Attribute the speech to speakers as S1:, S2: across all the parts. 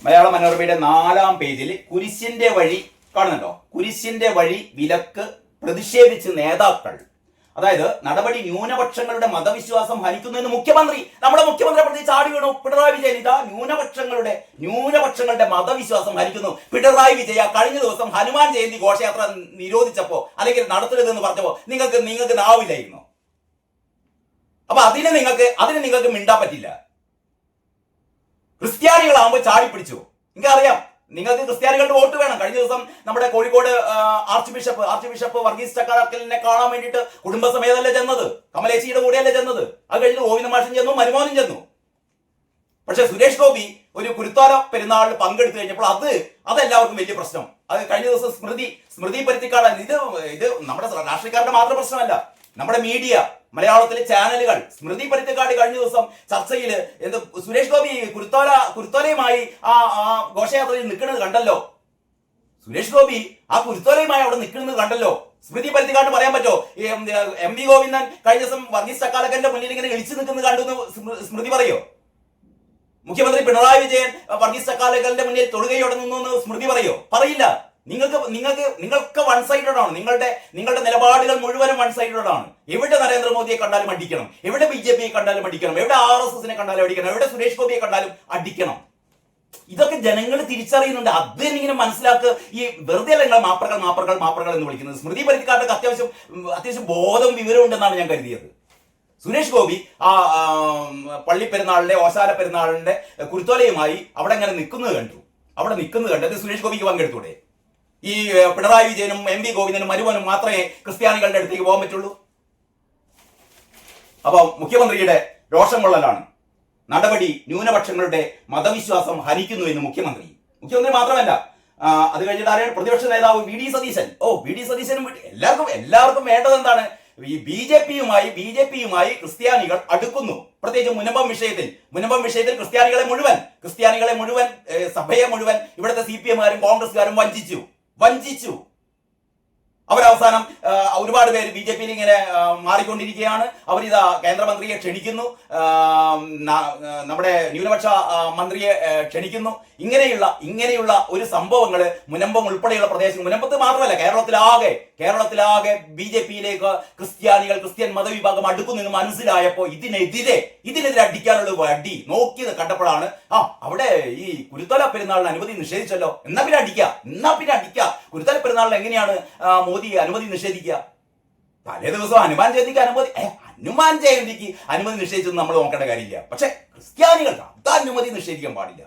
S1: മലയാള മനോരമയുടെ 4-ാം പേജിൽ കുരിശിന്റെ വഴി കാണുന്നുണ്ടോ? കുരിശിന്റെ വഴി വിലക്ക് പ്രതിഷേധിച്ച് നേതാക്കൾ. അതായത് നടപടി ന്യൂനപക്ഷങ്ങളുടെ മതവിശ്വാസം ഹനിക്കുന്നു എന്ന് നമ്മുടെ മുഖ്യമന്ത്രി പ്രതി ചാടി വീണു. പിണറായി വിജയൻ ഇതാ ന്യൂനപക്ഷങ്ങളുടെ മതവിശ്വാസം ഹനിക്കുന്നു. പിണറായി വിജയ കഴിഞ്ഞ ദിവസം ഹനുമാൻ ജയന്തി ഘോഷയാത്ര നിരോധിച്ചപ്പോ അല്ലെങ്കിൽ നടത്തരുതെന്ന് പറഞ്ഞപ്പോ നിങ്ങൾക്ക് നാവില്ലായിരുന്നു. അപ്പൊ അതിന് നിങ്ങൾക്ക് മിണ്ടാൻ പറ്റില്ല. ക്രിസ്ത്യാനികളാകുമ്പോൾ ചാടിപ്പിടിച്ചു. എനിക്കറിയാം നിങ്ങൾക്ക് ക്രിസ്ത്യാനികളുടെ വോട്ട് വേണം. കഴിഞ്ഞ ദിവസം നമ്മുടെ കോഴിക്കോട് ആർച്ച് ബിഷപ്പ് വർഗീസ് ചക്കാലക്കലിനെ കാണാൻ വേണ്ടിയിട്ട് കുടുംബസമേതല്ലേ ചെന്നത്, കമലേശിയുടെ കൂടെയല്ലേ ചെന്നത്. അത് കഴിഞ്ഞ് ഗോവിന്ദ മാഷൻ ചെന്നു, മരുമോനും ചെന്നു. പക്ഷെ സുരേഷ് ഗോപി ഒരു കുരുത്തോല പെരുന്നാളിൽ പങ്കെടുത്തു കഴിഞ്ഞപ്പോൾ അതെല്ലാവർക്കും വലിയ പ്രശ്നം. അത് കഴിഞ്ഞ ദിവസം സ്മൃതി പരുത്തിക്കാട് ഇത് നമ്മുടെ രാഷ്ട്രീയക്കാരുടെ മാത്രം പ്രശ്നമല്ല. നമ്മുടെ മീഡിയ, മലയാളത്തിലെ ചാനലുകൾ സ്മൃതി പരുത്തിക്കാട് കഴിഞ്ഞ ദിവസം ചർച്ചയിൽ സുരേഷ് ഗോപി കുരുത്തോലയുമായി ആ ഘോഷയാത്രയിൽ നിൽക്കുന്നത് കണ്ടല്ലോ. സുരേഷ് ഗോപി ആ കുരുത്തോലയുമായി അവിടെ നിൽക്കുന്നത് കണ്ടല്ലോ. സ്മൃതി പരുത്തിക്കാട് പറയാൻ പറ്റോ? എം വി ഗോവിന്ദൻ കഴിഞ്ഞ ദിവസം വർഗീസ് ചക്കാലക്കന്റെ മുന്നിൽ ഇങ്ങനെ ഇളിച്ചു നിൽക്കുന്നത് കണ്ടു സ്മൃതി പറയോ? മുഖ്യമന്ത്രി പിണറായി വിജയൻ വർഗീസ് ചക്കാലക്കലിന്റെ മുന്നിൽ തൊഴുകയോടെ നിന്നു സ്മൃതി പറയോ? പറയില്ല. നിങ്ങൾക്ക് വൺ സൈഡഡ് ആണ്. നിങ്ങളുടെ നിലപാടുകൾ മുഴുവനും വൺ സൈഡഡ് ആണ്. എവിടെ നരേന്ദ്രമോദിയെ കണ്ടാലും അടിക്കണം, എവിടെ BJP കണ്ടാലും അടിക്കണം, എവിടെ RSSനെ കണ്ടാലും അടിക്കണം, എവിടെ സുരേഷ് ഗോപിയെ കണ്ടാലും അടിക്കണം. ഇതൊക്കെ ജനങ്ങൾ തിരിച്ചറിയുന്നുണ്ട്. അത് ഇങ്ങനെ മനസ്സിലാക്കുക. ഈ വെറുതെ അല്ല നിങ്ങൾ മാപ്പറകൾ എന്ന് വിളിക്കുന്നത്. സ്മൃതി പരുത്തിക്കാർക്ക് അത്യാവശ്യം ബോധവും വിവരവും ഉണ്ടെന്നാണ് ഞാൻ കരുതിയത്. സുരേഷ് ഗോപി ആ പള്ളിപ്പെരുന്നാളിന്റെ ഓശാല പെരുന്നാളിന്റെ കുരുത്തോലയുമായി അവിടെ അങ്ങനെ നിൽക്കുന്നത് കണ്ടു. അത് സുരേഷ് ഗോപിക്ക് പങ്കെടുത്തൂടെ? ഈ പിണറായി വിജയനും MV ഗോവിന്ദനും മരുമോനും മാത്രമേ ക്രിസ്ത്യാനികളുടെ അടുത്തേക്ക് പോകാൻ പറ്റുള്ളൂ. അപ്പൊ മുഖ്യമന്ത്രിയുടെ രോഷം കൊള്ളലാണ്. നടപടി ന്യൂനപക്ഷങ്ങളുടെ മതവിശ്വാസം ഹനിക്കുന്നു എന്ന് മുഖ്യമന്ത്രി മാത്രമല്ല, അത് കഴിഞ്ഞിട്ട് ആരെയാണ്? പ്രതിപക്ഷ നേതാവ് VD സതീശൻ. VD സതീശനും എല്ലാവർക്കും വേണ്ടത് എന്താണ്? ഈ ബിജെപിയുമായി ക്രിസ്ത്യാനികൾ അടുക്കുന്നു. പ്രത്യേകിച്ച് മുനമ്പം വിഷയത്തിൽ ക്രിസ്ത്യാനികളെ മുഴുവൻ സഭയെ മുഴുവൻ ഇവിടുത്തെ CPM-കാരും കോൺഗ്രസ്സുകാരും വഞ്ചിച്ചു. അവരവസാനം ഒരുപാട് പേര് BJP-യിൽ ഇങ്ങനെ മാറിക്കൊണ്ടിരിക്കുകയാണ്. അവരിതാ കേന്ദ്രമന്ത്രിയെ ക്ഷണിക്കുന്നു, നമ്മുടെ ന്യൂനപക്ഷ മന്ത്രിയെ ക്ഷണിക്കുന്നു. ഇങ്ങനെയുള്ള ഒരു സംഭവങ്ങൾ മുനമ്പം ഉൾപ്പെടെയുള്ള പ്രദേശം, മുനമ്പത്ത് മാത്രമല്ല കേരളത്തിലാകെ BJP-യിലേക്ക് ക്രിസ്ത്യൻ മതവിഭാഗം അടുക്കുന്നെന്ന് മനസ്സിലായപ്പോൾ ഇതിനെതിരെ അടിക്കാനുള്ള വടി നോക്കിയത് കണ്ടപ്പോഴാണ് അവിടെ ഈ കുരുത്തോല പെരുന്നാളിന് അനുമതി നിഷേധിച്ചല്ലോ, എന്നാ പിന്നെ അടിക്കുക. കുരുത്തോല പെരുന്നാളിന് എങ്ങനെയാണ് മോദി അനുമതി നിഷേധിക്കുക? തലേ ദിവസം ഹനുമാൻ ജയന്തിക്ക് അനുമതി നിഷേധിച്ചൊന്നും നമ്മൾ നോക്കേണ്ട കാര്യമില്ല. പക്ഷെ ക്രിസ്ത്യാനികൾക്ക് അത് അനുമതി നിഷേധിക്കാൻ പാടില്ല.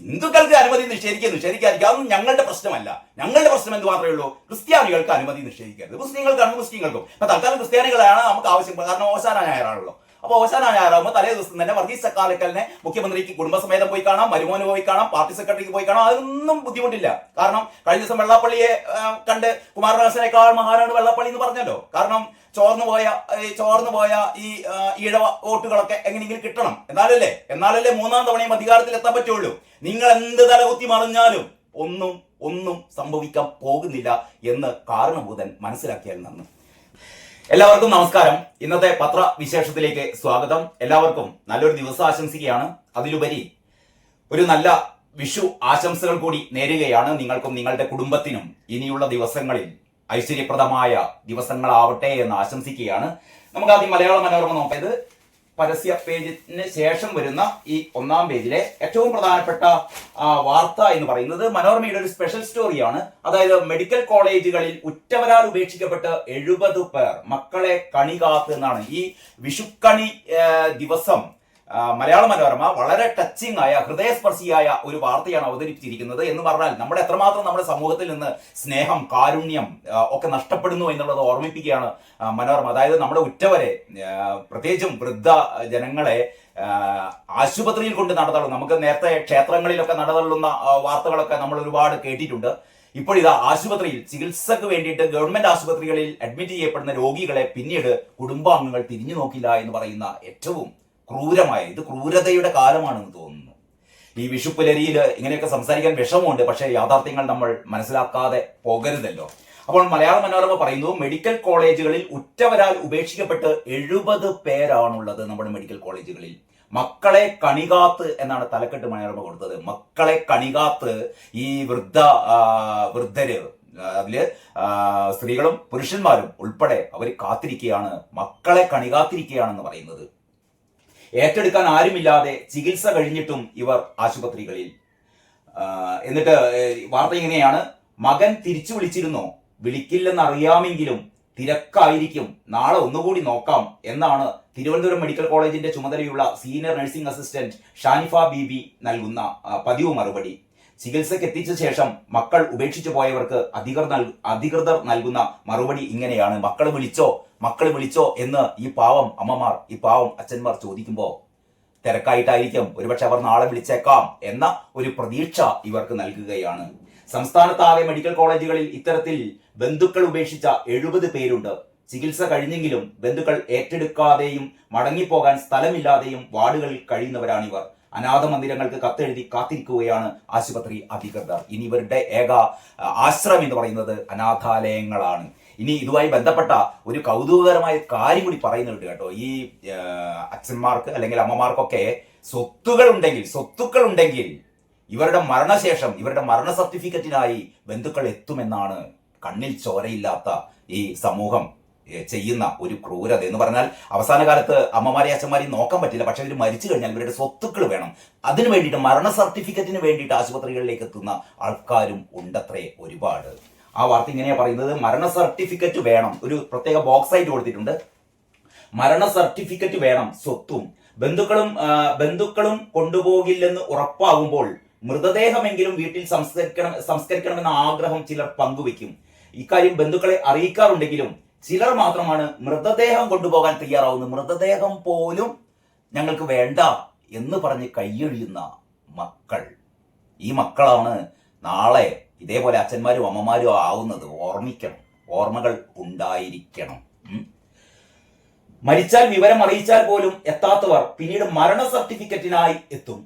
S1: ഹിന്ദുക്കൾക്ക് അനുമതി നിഷേധിക്കാതിരിക്കുക, അതൊന്നും ഞങ്ങളുടെ പ്രശ്നമല്ല. ഞങ്ങളുടെ പ്രശ്നം എന്ത് മാത്രമേ ഉള്ളൂ? ക്രിസ്ത്യാനികൾക്ക് അനുമതി നിഷേധിക്കരുത്. മുസ്ലിങ്ങൾക്കും ഇപ്പൊ തൽക്കാലം ക്രിസ്ത്യാനികളാണ് നമുക്ക് ആവശ്യം. കാരണം ഓശാന ഞായറാണല്ലോ. അപ്പൊ ഓശാന ഞായറാകുമ്പോൾ തലേ ദിവസം തന്നെ വർഗീസ് ചക്കാലക്കലിനെ മുഖ്യമന്ത്രിക്ക് കുടുംബസമേതം പോയി കാണാം, മരുമോന് പോയി കാണാം, പാർട്ടി സെക്രട്ടറിക്ക് പോയി കാണാം. അതൊന്നും ബുദ്ധിമുട്ടില്ല. കാരണം കഴിഞ്ഞ ദിവസം വെള്ളാപ്പള്ളിയെ കണ്ട് കുമാരനാശനേക്കാൾ മഹാനാണ് വെള്ളാപ്പള്ളി എന്ന് പറഞ്ഞല്ലോ. കാരണം ചോർന്നു പോയ ഈ ഈഴവ വോട്ടുകളൊക്കെ എങ്ങനെയെങ്കിലും കിട്ടണം. എന്നാലല്ലേ 3-ാം തവണയും അധികാരത്തിൽ എത്താൻ പറ്റുള്ളൂ. നിങ്ങൾ എന്ത് തലകുത്തി മറിഞ്ഞാലും ഒന്നും സംഭവിക്കാൻ പോകുന്നില്ല എന്ന് കാരണഭൂതൻ മനസ്സിലാക്കിയാൽ നന്ന്. എല്ലാവർക്കും നമസ്കാരം. ഇന്നത്തെ പത്രവിശേഷത്തിലേക്ക് സ്വാഗതം. എല്ലാവർക്കും നല്ലൊരു ദിവസം ആശംസിക്കുകയാണ്. അതിലുപരി ഒരു നല്ല വിഷു ആശംസകൾ കൂടി നേരുകയാണ്. നിങ്ങൾക്കും നിങ്ങളുടെ കുടുംബത്തിനും ഇനിയുള്ള ദിവസങ്ങളിൽ ഐശ്വര്യപ്രദമായ ദിവസങ്ങളാവട്ടെ എന്ന് ആശംസിക്കുകയാണ്. നമുക്ക് ആദ്യം മലയാള മനോരമ നോക്കാം. ഇത് പരസ്യ പേജിന് ശേഷം വരുന്ന ഈ 1-ാം പേജിലെ ഏറ്റവും പ്രധാനപ്പെട്ട വാർത്ത എന്ന് പറയുന്നത് മനോരമയുടെ ഒരു സ്പെഷ്യൽ സ്റ്റോറിയാണ്. അതായത് മെഡിക്കൽ കോളേജുകളിൽ ഉറ്റവരാൽ ഉപേക്ഷിക്കപ്പെട്ട് 70 പേർ മക്കളെ കണി കാത്ത് എന്നാണ്. ഈ വിഷുക്കണി ദിവസം മലയാള മനോരമ വളരെ ടച്ചിങ് ആയ ഹൃദയസ്പർശിയായ ഒരു വാർത്തയാണ് അവതരിപ്പിച്ചിരിക്കുന്നത്. എന്ന് പറഞ്ഞാൽ നമ്മുടെ എത്രമാത്രം നമ്മുടെ സമൂഹത്തിൽ നിന്ന് സ്നേഹം, കാരുണ്യം ഒക്കെ നഷ്ടപ്പെടുന്നു എന്നുള്ളത് ഓർമ്മിപ്പിക്കുകയാണ് മനോരമ. അതായത് നമ്മുടെ ഉറ്റവരെ, പ്രത്യേകിച്ചും വൃദ്ധ ജനങ്ങളെ ആശുപത്രിയിൽ കൊണ്ട് നടത്തള്ളും. നമുക്ക് നേരത്തെ ക്ഷേത്രങ്ങളിലൊക്കെ നടതള്ളുന്ന വാർത്തകളൊക്കെ നമ്മൾ ഒരുപാട് കേട്ടിട്ടുണ്ട്. ഇപ്പോഴിതാ ആശുപത്രിയിൽ ചികിത്സക്ക് വേണ്ടിയിട്ട് ഗവൺമെന്റ് ആശുപത്രികളിൽ അഡ്മിറ്റ് ചെയ്യപ്പെടുന്ന രോഗികളെ പിന്നീട് കുടുംബാംഗങ്ങൾ തിരിഞ്ഞു നോക്കില്ല എന്ന് പറയുന്ന ഏറ്റവും ഇത് ക്രൂരതയുടെ കാലമാണെന്ന് തോന്നുന്നു. ഈ വിഷുപ്പുലരിയിൽ ഇങ്ങനെയൊക്കെ സംസാരിക്കാൻ വിഷമമുണ്ട്. പക്ഷേ യാഥാർത്ഥ്യങ്ങൾ നമ്മൾ മനസ്സിലാക്കാതെ പോകരുതല്ലോ. അപ്പോൾ മലയാള മനോരമ പറയുന്നു, മെഡിക്കൽ കോളേജുകളിൽ ഉറ്റവരാൽ ഉപേക്ഷിക്കപ്പെട്ട് 70 പേരാണുള്ളത് നമ്മുടെ മെഡിക്കൽ കോളേജുകളിൽ. മക്കളെ കണികാത്ത് എന്നാണ് തലക്കെട്ട് മനോരമ കൊടുത്തത്. മക്കളെ കണികാത്ത് ഈ വൃദ്ധര്, അതില് സ്ത്രീകളും പുരുഷന്മാരും ഉൾപ്പെടെ അവർ കാത്തിരിക്കുകയാണ്, മക്കളെ കണികാത്തിരിക്കുകയാണെന്ന് പറയുന്നത്. ഏറ്റെടുക്കാൻ ആരുമില്ലാതെ ചികിത്സ കഴിഞ്ഞിട്ടും ഇവർ ആശുപത്രികളിൽ. എന്നിട്ട് വാർത്ത ഇങ്ങനെയാണ്: മകൻ തിരിച്ചു വിളിച്ചിരുന്നോ? വിളിക്കില്ലെന്നറിയാമെങ്കിലും തിരക്കായിരിക്കും, നാളെ ഒന്നുകൂടി നോക്കാം എന്നാണ് തിരുവനന്തപുരം മെഡിക്കൽ കോളേജിന്റെ ചുമതലയുള്ള സീനിയർ നഴ്സിംഗ് അസിസ്റ്റന്റ് ഷാനിഫ ബീബി നൽകുന്ന പതിവ് മറുപടി. ചികിത്സയ്ക്ക് എത്തിച്ച ശേഷം മക്കൾ ഉപേക്ഷിച്ചു പോയവർക്ക് അധികൃതർ നൽകുന്ന മറുപടി ഇങ്ങനെയാണ്: മക്കൾ വിളിച്ചോ എന്ന് ഈ പാവം അമ്മമാർ, ഈ പാവം അച്ഛന്മാർ ചോദിക്കുമ്പോൾ തിരക്കായിട്ടായിരിക്കും, ഒരുപക്ഷെ അവർ നാളെ വിളിച്ചേക്കാം എന്ന ഒരു പ്രതീക്ഷ ഇവർക്ക് നൽകുകയാണ്. സംസ്ഥാനത്താകെ മെഡിക്കൽ കോളേജുകളിൽ ഇത്തരത്തിൽ ബന്ധുക്കൾ ഉപേക്ഷിച്ച 70 പേരുണ്ട്. ചികിത്സ കഴിഞ്ഞെങ്കിലും ബന്ധുക്കൾ ഏറ്റെടുക്കാതെയും മടങ്ങിപ്പോകാൻ സ്ഥലമില്ലാതെയും വാർഡുകളിൽ കഴിയുന്നവരാണിവർ. അനാഥ മന്ദിരങ്ങൾക്ക് കത്തെഴുതി കാത്തിരിക്കുകയാണ് ആശുപത്രി അധികൃതർ. ഇനി ഇവരുടെ ഏക ആശ്രയം എന്ന് പറയുന്നത് അനാഥാലയങ്ങളാണ്. ഇനി ഇതുമായി ബന്ധപ്പെട്ട ഒരു കൗതുകകരമായ കാര്യം കൂടി പറയുന്നുണ്ട് കേട്ടോ. ഈ അച്ഛന്മാർക്ക് അല്ലെങ്കിൽ അമ്മമാർക്കൊക്കെ സ്വത്തുക്കൾ ഉണ്ടെങ്കിൽ ഇവരുടെ മരണശേഷം ഇവരുടെ മരണ സർട്ടിഫിക്കറ്റിനായി ബന്ധുക്കൾ എത്തുമെന്നാണ് കണ്ണിൽ ചോരയില്ലാത്ത ഈ സമൂഹം ചെയ്യുന്ന ഒരു ക്രൂരത. എന്ന് പറഞ്ഞാൽ അവസാന കാലത്ത് അമ്മമാരെ അച്ഛന്മാരെയും നോക്കാൻ പറ്റില്ല, പക്ഷെ ഇവർ മരിച്ചു കഴിഞ്ഞാൽ ഇവരുടെ സ്വത്തുക്കൾ വേണം. അതിനു വേണ്ടിയിട്ട് മരണ സർട്ടിഫിക്കറ്റിന് വേണ്ടിയിട്ട് ആശുപത്രികളിലേക്ക് എത്തുന്ന ആൾക്കാരും ഉണ്ടത്രേ ഒരുപാട്. ആ വാർത്ത ഇങ്ങനെയാ പറയുന്നത്: മരണ സർട്ടിഫിക്കറ്റ് വേണം, ഒരു പ്രത്യേക ബോക്സ് ആയിട്ട് കൊടുത്തിട്ടുണ്ട്. മരണ സർട്ടിഫിക്കറ്റ് വേണം, സ്വത്തും ബന്ധുക്കളും കൊണ്ടുപോകില്ലെന്ന് ഉറപ്പാകുമ്പോൾ മൃതദേഹമെങ്കിലും വീട്ടിൽ സംസ്കരിക്കണമെന്ന ആഗ്രഹം ചിലർ പങ്കുവെക്കും. ഇക്കാര്യം ബന്ധുക്കളെ അറിയിക്കാറുണ്ടെങ്കിലും ചിലർ മാത്രമാണ് മൃതദേഹം കൊണ്ടുപോകാൻ തയ്യാറാവുന്നത്. മൃതദേഹം പോലും ഞങ്ങൾക്ക് വേണ്ട എന്ന് പറഞ്ഞ് കൈയൊഴിയുന്ന മക്കൾ. ഈ മക്കളാണ് നാളെ ഇതേപോലെ അച്ഛന്മാരും അമ്മമാരും ആവുന്നത്. ഓർമ്മിക്കണം, ഓർമ്മകൾ ഉണ്ടായിരിക്കണം. മരിച്ചാൽ വിവരം അറിയിച്ചാൽ പോലും എത്താത്തവർ പിന്നീട് മരണ സർട്ടിഫിക്കറ്റിനായി എത്തും.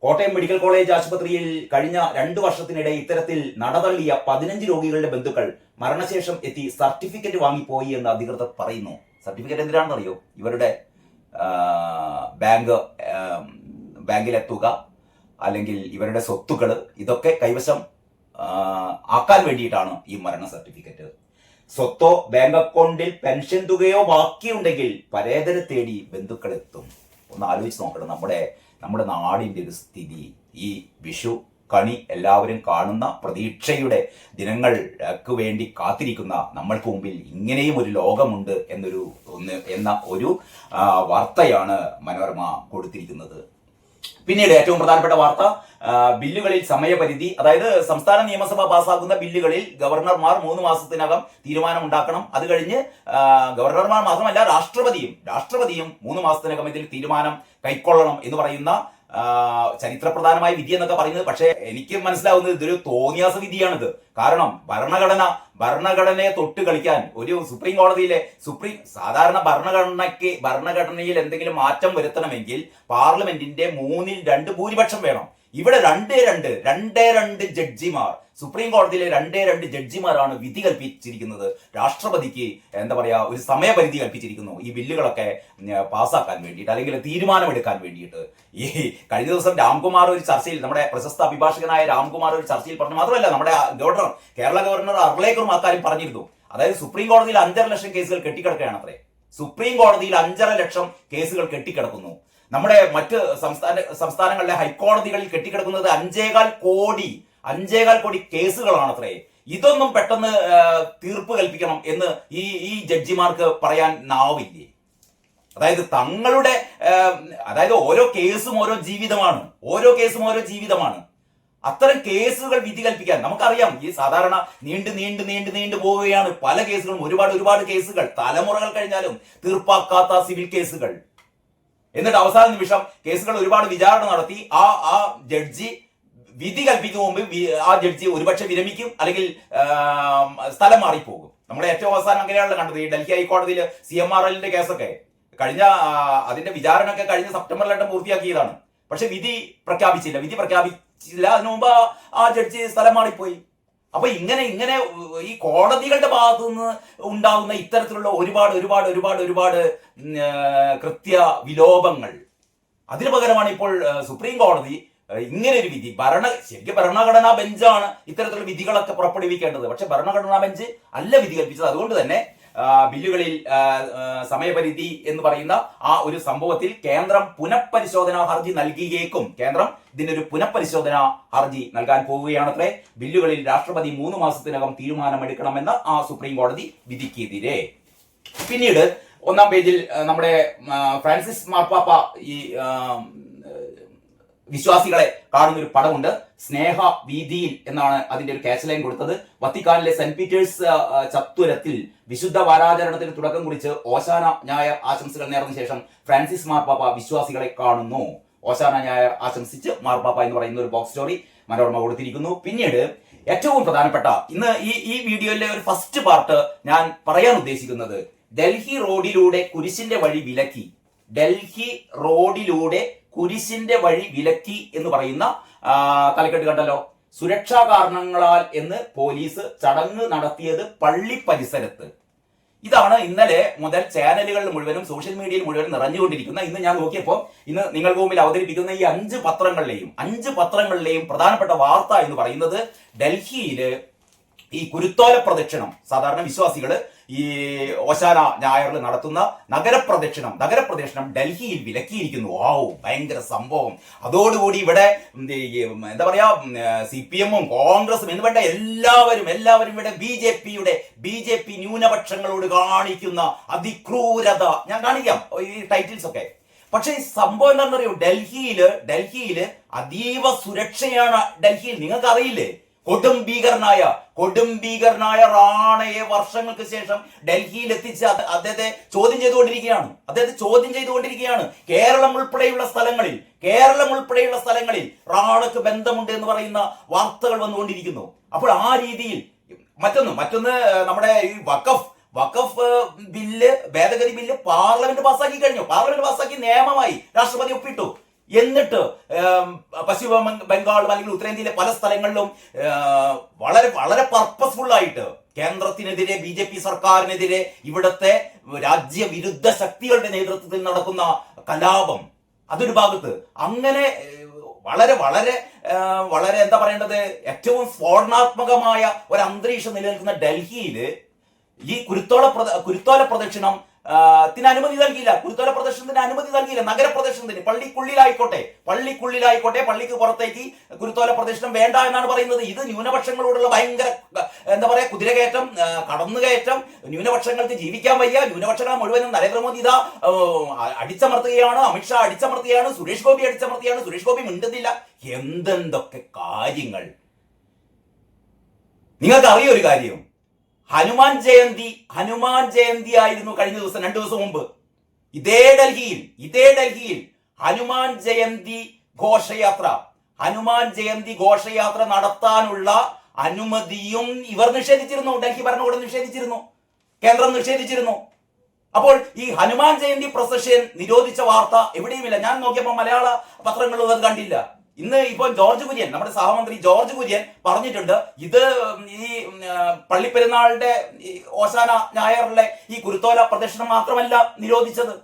S1: കോട്ടയം മെഡിക്കൽ കോളേജ് ആശുപത്രിയിൽ കഴിഞ്ഞ 2 വർഷത്തിനിടെ ഇത്തരത്തിൽ നടതള്ളിയ 15 രോഗികളുടെ ബന്ധുക്കൾ മരണശേഷം എത്തി സർട്ടിഫിക്കറ്റ് വാങ്ങിപ്പോയി എന്ന് അധികൃതർ പറയുന്നു. സർട്ടിഫിക്കറ്റ് എന്തിനാണെന്ന് അറിയോ? ഇവരുടെ ബാങ്കിലെ തുക അല്ലെങ്കിൽ ഇവരുടെ സ്വത്തുക്കൾ ഇതൊക്കെ കൈവശം ആക്കാൻ വേണ്ടിയിട്ടാണ് ഈ മരണ സർട്ടിഫിക്കറ്റ്. സ്വത്തോ ബാങ്ക് അക്കൗണ്ടിൽ പെൻഷൻ തുകയോ ബാക്കിയുണ്ടെങ്കിൽ പരേതരെ തേടി ബന്ധുക്കൾ എത്തും. ഒന്ന് ആലോചിച്ച് നോക്കണം നമ്മുടെ നാടിൻ്റെ ഒരു സ്ഥിതി. ഈ വിഷു കണി എല്ലാവരും കാണുന്ന പ്രതീക്ഷയുടെ ദിനങ്ങൾക്ക് വേണ്ടി കാത്തിരിക്കുന്ന നമ്മൾക്ക് മുമ്പിൽ ഇങ്ങനെയും ഒരു ലോകമുണ്ട് എന്ന ഒരു വാർത്തയാണ് മനോരമ കൊടുത്തിരിക്കുന്നത്. പിന്നീട് ഏറ്റവും പ്രധാനപ്പെട്ട വാർത്ത, ബില്ലുകളിൽ സമയപരിധി. അതായത് സംസ്ഥാന നിയമസഭ പാസ്സാക്കുന്ന ബില്ലുകളിൽ ഗവർണർമാർ 3 മാസത്തിനകം തീരുമാനം ഉണ്ടാക്കണം. അത് കഴിഞ്ഞ് ഗവർണർമാർ മാത്രമല്ല രാഷ്ട്രപതിയും 3 മാസത്തിനകം ഇതിൽ തീരുമാനം കൈക്കൊള്ളണം എന്ന് പറയുന്ന ചരിത്രപ്രധാനമായ വിധി എന്നൊക്കെ പറയുന്നത്. പക്ഷേ എനിക്ക് മനസ്സിലാവുന്നത് ഇതൊരു തോന്നിയാസ വിധിയാണിത്. കാരണം ഭരണഘടനയെ തൊട്ട് കളിക്കാൻ ഒരു സുപ്രീം കോടതിയിലെ സാധാരണ ഭരണഘടനയിൽ എന്തെങ്കിലും മാറ്റം വരുത്തണമെങ്കിൽ പാർലമെന്റിന്റെ 3/2 ഭൂരിപക്ഷം വേണം. ഇവിടെ 2 ജഡ്ജിമാർ, സുപ്രീം കോടതിയിലെ 2 ജഡ്ജിമാരാണ് വിധി കൽപ്പിച്ചിരിക്കുന്നത്. രാഷ്ട്രപതിക്ക് ഒരു സമയപരിധി കൽപ്പിച്ചിരിക്കുന്നു ഈ ബില്ലുകളൊക്കെ പാസ്സാക്കാൻ വേണ്ടിയിട്ട്, അല്ലെങ്കിൽ തീരുമാനമെടുക്കാൻ വേണ്ടിയിട്ട്. ഈ കഴിഞ്ഞ ദിവസം രാംകുമാർ ഒരു ചർച്ചയിൽ, നമ്മുടെ പ്രശസ്ത അഭിഭാഷകനായ രാംകുമാർ ഒരു ചർച്ചയിൽ പറഞ്ഞു. മാത്രമല്ല നമ്മുടെ കേരള ഗവർണർ അർലേക്കറും അക്കാര്യം പറഞ്ഞിരുന്നു. അതായത് സുപ്രീം കോടതിയിൽ 5.5 ലക്ഷം കേസുകൾ കെട്ടിക്കിടക്കുകയാണ് അത്രേ. സുപ്രീം കോടതിയിൽ 5.5 ലക്ഷം കേസുകൾ കെട്ടിക്കിടക്കുന്നു. നമ്മുടെ മറ്റ് സംസ്ഥാനങ്ങളിലെ ഹൈക്കോടതികളിൽ കെട്ടിക്കിടക്കുന്നത് 5.25 കോടി കേസുകളാണത്രേ. ഇതൊന്നും പെട്ടെന്ന് തീർപ്പ് കൽപ്പിക്കണം എന്ന് ഈ ജഡ്ജിമാർക്ക് പറയാൻ നാവില്ലേ? അതായത് അതായത് ഓരോ കേസും ഓരോ ജീവിതമാണ്. അത്തരം കേസുകൾ വിധി കൽപ്പിക്കാൻ നമുക്കറിയാം. ഈ സാധാരണ നീണ്ടു പോവുകയാണ് പല കേസുകളും. ഒരുപാട് കേസുകൾ, തലമുറകൾ കഴിഞ്ഞാലും തീർപ്പാക്കാത്ത സിവിൽ കേസുകൾ. എന്നിട്ട് അവസാന നിമിഷം കേസുകൾ ഒരുപാട് വിചാരണ നടത്തി ആ ജഡ്ജി വിധി കൽപ്പിക്കും മുമ്പ് ആ ജഡ്ജി ഒരുപക്ഷെ വിരമിക്കും, അല്ലെങ്കിൽ സ്ഥലം മാറിപ്പോകും. നമ്മുടെ ഏറ്റവും അവസാനം അങ്ങനെയാണല്ലോ കണ്ടത്. ഈ ഡൽഹി ഹൈക്കോടതിയിൽ CMRLന്റെ കേസൊക്കെ അതിന്റെ വിചാരണ ഒക്കെ കഴിഞ്ഞ സെപ്റ്റംബർ 2 പൂർത്തിയാക്കിയതാണ്. പക്ഷെ വിധി പ്രഖ്യാപിച്ചില്ല. അതിനു മുമ്പ് ആ ജഡ്ജി സ്ഥലം മാറിപ്പോയി. അപ്പൊ ഇങ്ങനെ ഈ കോടതികളുടെ ഭാഗത്തു നിന്ന് ഉണ്ടാകുന്ന ഇത്തരത്തിലുള്ള ഒരുപാട് കൃത്യ വിലോപങ്ങൾ അതിനു പകരമാണ് ഇപ്പോൾ സുപ്രീം കോടതി ഇങ്ങനെ ഒരു വിധി ശരിക്കും ഭരണഘടനാ ബെഞ്ചാണ് ഇത്തരത്തിലുള്ള വിധികളൊക്കെ പുറപ്പെടുവിക്കേണ്ടത്. പക്ഷെ ഭരണഘടനാ ബെഞ്ച് അല്ല വിധി കൽപ്പിച്ചത്. അതുകൊണ്ട് തന്നെ ബില്ലുകളിൽ സമയപരിധി എന്ന് പറയുന്ന ആ ഒരു സംഭവത്തിൽ കേന്ദ്രം പുനഃപരിശോധനാ ഹർജി നൽകിയേക്കും. കേന്ദ്രം ഇതിനൊരു പുനഃപരിശോധനാ ഹർജി നൽകാൻ പോവുകയാണത്രേ. ബില്ലുകളിൽ രാഷ്ട്രപതി 3 മാസത്തിനകം തീരുമാനമെടുക്കണമെന്ന ആ സുപ്രീം കോടതി വിധിക്കെതിരെ. പിന്നീട് 1-ാം പേജിൽ നമ്മുടെ ഫ്രാൻസിസ് മാർപ്പാപ്പ ഈ വിശ്വാസികളെ കാണുന്ന ഒരു പടമുണ്ട്. സ്നേഹ വീതിയിൽ എന്നാണ് അതിന്റെ ഒരു ക്യാച്ച് ലൈൻ കൊടുത്തത്. വത്തിക്കാനിലെ സെന്റ് പീറ്റേഴ്സ് ചത്തുരത്തിൽ വിശുദ്ധ വാരാചരണത്തിന് തുടക്കം കുറിച്ച് ഓശാന ഞായർ ആശംസകൾ നേർന്ന ശേഷം ഫ്രാൻസിസ് മാർപ്പാപ്പ വിശ്വാസികളെ കാണുന്നു. ഓശാന ഞായർ ആശംസിച്ച് മാർപ്പാപ്പ എന്ന് പറയുന്ന ഒരു ബോക്സ് സ്റ്റോറി മനോരമ കൊടുത്തിരിക്കുന്നു. പിന്നീട് ഏറ്റവും പ്രധാനപ്പെട്ട ഇന്ന് ഈ വീഡിയോയിലെ ഒരു ഫസ്റ്റ് പാർട്ട് ഞാൻ പറയാൻ ഉദ്ദേശിക്കുന്നത്, ഡൽഹി റോഡിലൂടെ കുരിശിന്റെ വഴി വിലക്കി, ഡൽഹി റോഡിലൂടെ കുരിശിന്റെ വഴി വിലക്കി എന്ന് പറയുന്ന തലക്കെട്ട് കണ്ടല്ലോ. സുരക്ഷാ കാരണങ്ങളാൽ എന്ന് പോലീസ് ചടങ്ങ് നടത്തിയത് പള്ളി പരിസരത്ത്. ഇതാണ് ഇന്നലെ മുതൽ ചാനലുകളിൽ മുഴുവനും സോഷ്യൽ മീഡിയയിൽ മുഴുവനും നിറഞ്ഞുകൊണ്ടിരിക്കുന്ന, ഇന്ന് ഞാൻ നോക്കിയപ്പോൾ ഇന്ന് നിങ്ങൾക്ക് മുമ്പിൽ അവതരിപ്പിക്കുന്ന ഈ 5 പത്രങ്ങളിലെയും പ്രധാനപ്പെട്ട വാർത്ത എന്ന് പറയുന്നത്, ഡൽഹിയില് ഈ കുരുത്തോല പ്രദക്ഷിണം സാധാരണ വിശ്വാസികള് ഈ ഓശാന ഞായറിൽ നടത്തുന്ന നഗരപ്രദക്ഷിണം ഡൽഹിയിൽ വിലക്കിയിരിക്കുന്നു. ഭയങ്കര സംഭവം. അതോടുകൂടി ഇവിടെ എന്താ പറയാ, CPM-ഉം കോൺഗ്രസും എന്ന് വേണ്ട എല്ലാവരും ഇവിടെ ബി ജെ പി ന്യൂനപക്ഷങ്ങളോട് കാണിക്കുന്ന അതിക്രൂരത ഞാൻ കാണിക്കാം ഈ ടൈറ്റിൽസ് ഒക്കെ. പക്ഷെ ഈ സംഭവം എന്താണെന്നറിയോ, ഡൽഹിയില് അതീവ സുരക്ഷയാണ്. ഡൽഹിയിൽ നിങ്ങൾക്ക് അറിയില്ലേ, കൊടും ഭീകരനായ റാണയെ വർഷങ്ങൾക്ക് ശേഷം ഡൽഹിയിൽ എത്തിച്ച് അദ്ദേഹത്തെ ചോദ്യം ചെയ്തുകൊണ്ടിരിക്കുകയാണ്. കേരളം ഉൾപ്പെടെയുള്ള സ്ഥലങ്ങളിൽ റാണക്ക് ബന്ധമുണ്ട് എന്ന് പറയുന്ന വാർത്തകൾ വന്നുകൊണ്ടിരിക്കുന്നു. അപ്പോൾ ആ രീതിയിൽ മറ്റൊന്ന് നമ്മുടെ ഈ വഖഫ് ഭേദഗതി ബില്ല് പാർലമെന്റ് പാസ്സാക്കി നിയമമായി രാഷ്ട്രപതി ഒപ്പിട്ടു. എന്നിട്ട് പശ്ചിമ ബംഗാളും അല്ലെങ്കിൽ ഉത്തരേന്ത്യയിലെ പല സ്ഥലങ്ങളിലും വളരെ പർപ്പസ്ഫുൾ ആയിട്ട് കേന്ദ്രത്തിനെതിരെ BJP സർക്കാരിനെതിരെ ഇവിടുത്തെ രാജ്യവിരുദ്ധ ശക്തികളുടെ നേതൃത്വത്തിൽ നടക്കുന്ന കലാപം, അതൊരു ഭാഗത്ത്. അങ്ങനെ വളരെ എന്താ പറയേണ്ടത്, ഏറ്റവും സ്ഫോടനാത്മകമായ ഒരു അന്തരീക്ഷം നിലനിൽക്കുന്ന ഡൽഹിയില് ഈ കുരുത്തോല പ്രദക്ഷിണം അനുമതി നൽകിയില്ല. കുരുത്തോല പ്രദർശനത്തിന് അനുമതി നൽകിയില്ല. നഗരപ്രദർശനത്തിന് പള്ളിക്കുള്ളിലായിക്കോട്ടെ, പള്ളിക്ക് പുറത്തേക്ക് കുരുത്തോല പ്രദർശനം വേണ്ട എന്നാണ് പറയുന്നത്. ഇത് ന്യൂനപക്ഷങ്ങളോടുള്ള ഭയങ്കര എന്താ പറയാ, കുതിരകയറ്റം, കടന്നുകയറ്റം. ന്യൂനപക്ഷങ്ങൾക്ക് ജീവിക്കാൻ വയ്യ. ന്യൂനപക്ഷങ്ങളെ മുഴുവനും നരേന്ദ്രമോദി ഇതാ അടിച്ചമർത്തുകയാണ്, അമിത്ഷാ അടിച്ചമർത്തുകയാണ്, സുരേഷ് ഗോപി അടിച്ചമർത്തുകയാണ്. സുരേഷ് ഗോപി മിണ്ടുന്നില്ല. എന്തെന്തൊക്കെ കാര്യങ്ങൾ. നിങ്ങൾക്ക് അറിയോ ഒരു കാര്യം, ഹനുമാൻ ജയന്തി ആയിരുന്നു കഴിഞ്ഞ ദിവസം, 2 ദിവസം മുമ്പ് ഇതേ ഡൽഹിയിൽ ഹനുമാൻ ജയന്തി ഘോഷയാത്ര നടത്താനുള്ള അനുമതിയും ഇവർ നിഷേധിച്ചിരുന്നു. ഡൽഹി ഭരണകൂടം നിഷേധിച്ചിരുന്നു, കേന്ദ്രം നിഷേധിച്ചിരുന്നു. അപ്പോൾ ഈ ഹനുമാൻ ജയന്തി പ്രൊസഷൻ നിരോധിച്ച വാർത്ത എവിടെയുമില്ല. ഞാൻ നോക്കിയപ്പോൾ മലയാള പത്രങ്ങളിലും അത് കണ്ടില്ല. ഇന്ന് ഇപ്പോൾ നമ്മുടെ സഹമന്ത്രി ജോർജ് കുര്യൻ പറഞ്ഞിട്ടുണ്ട്, ഇത് ഈ പള്ളിപ്പെരുന്നാളിന്റെ ഓശാന ഞായറിലെ ഈ കുരുത്തോല പ്രദർശനം മാത്രമല്ല നിരോധിച്ചത്,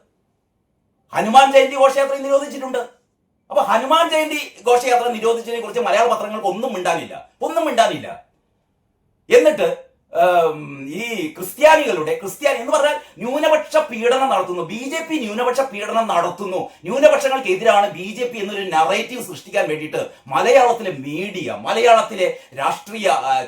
S1: ഹനുമാൻ ജയന്തി ഘോഷയാത്ര നിരോധിച്ചിട്ടുണ്ട്. അപ്പൊ ഹനുമാൻ ജയന്തി ഘോഷയാത്ര നിരോധിച്ചതിനെ കുറിച്ച് മലയാള പത്രങ്ങൾക്ക് ഒന്നും മിണ്ടാനില്ല. എന്നിട്ട് ഈ ക്രിസ്ത്യാനി എന്ന് പറഞ്ഞാൽ ന്യൂനപക്ഷ പീഡനം നടത്തുന്നു, BJP ന്യൂനപക്ഷ പീഡനം നടത്തുന്നു, ന്യൂനപക്ഷങ്ങൾക്കെതിരാണ് BJP എന്നൊരു നറേറ്റീവ് സൃഷ്ടിക്കാൻ വേണ്ടിയിട്ട് മലയാളത്തിലെ മീഡിയ,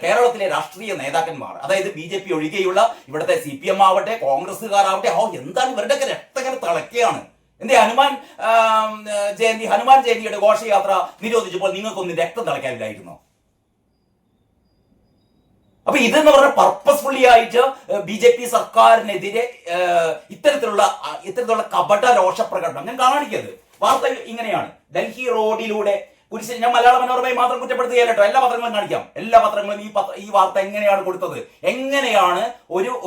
S1: കേരളത്തിലെ രാഷ്ട്രീയ നേതാക്കന്മാർ, അതായത് BJP ഒഴികെയുള്ള ഇവിടുത്തെ CPM ആവട്ടെ, കോൺഗ്രസ്സുകാരാവട്ടെ, എന്താണ് ഇവരുടെയൊക്കെ രക്തകര തിളക്കുകയാണ്. എന്തേ ഹനുമാൻ ജയന്തിയുടെ ഘോഷയാത്ര നിരോധിച്ചപ്പോൾ നിങ്ങൾക്കൊന്നും രക്തം തിളയ്ക്കാനില്ലായിരുന്നോ? അപ്പൊ ഇതെന്ന് പറഞ്ഞാൽ പർപ്പസ്ഫുള്ളി ആയിട്ട് BJP സർക്കാരിനെതിരെ ഇത്തരത്തിലുള്ള കപട രോഷപ്രകടനം ഞാൻ കാണിക്കരുത്. വാർത്ത ഇങ്ങനെയാണ്, ഡൽഹി റോഡിലൂടെ കുരിശിൽ, ഞാൻ മലയാള മനോരമയെ മാത്രം കുറ്റപ്പെടുത്തുകയല്ല കേട്ടോ, എല്ലാ പത്രങ്ങളും കാണിക്കാം. എല്ലാ പത്രങ്ങളും ഈ വാർത്ത എങ്ങനെയാണ് കൊടുത്തത്, എങ്ങനെയാണ്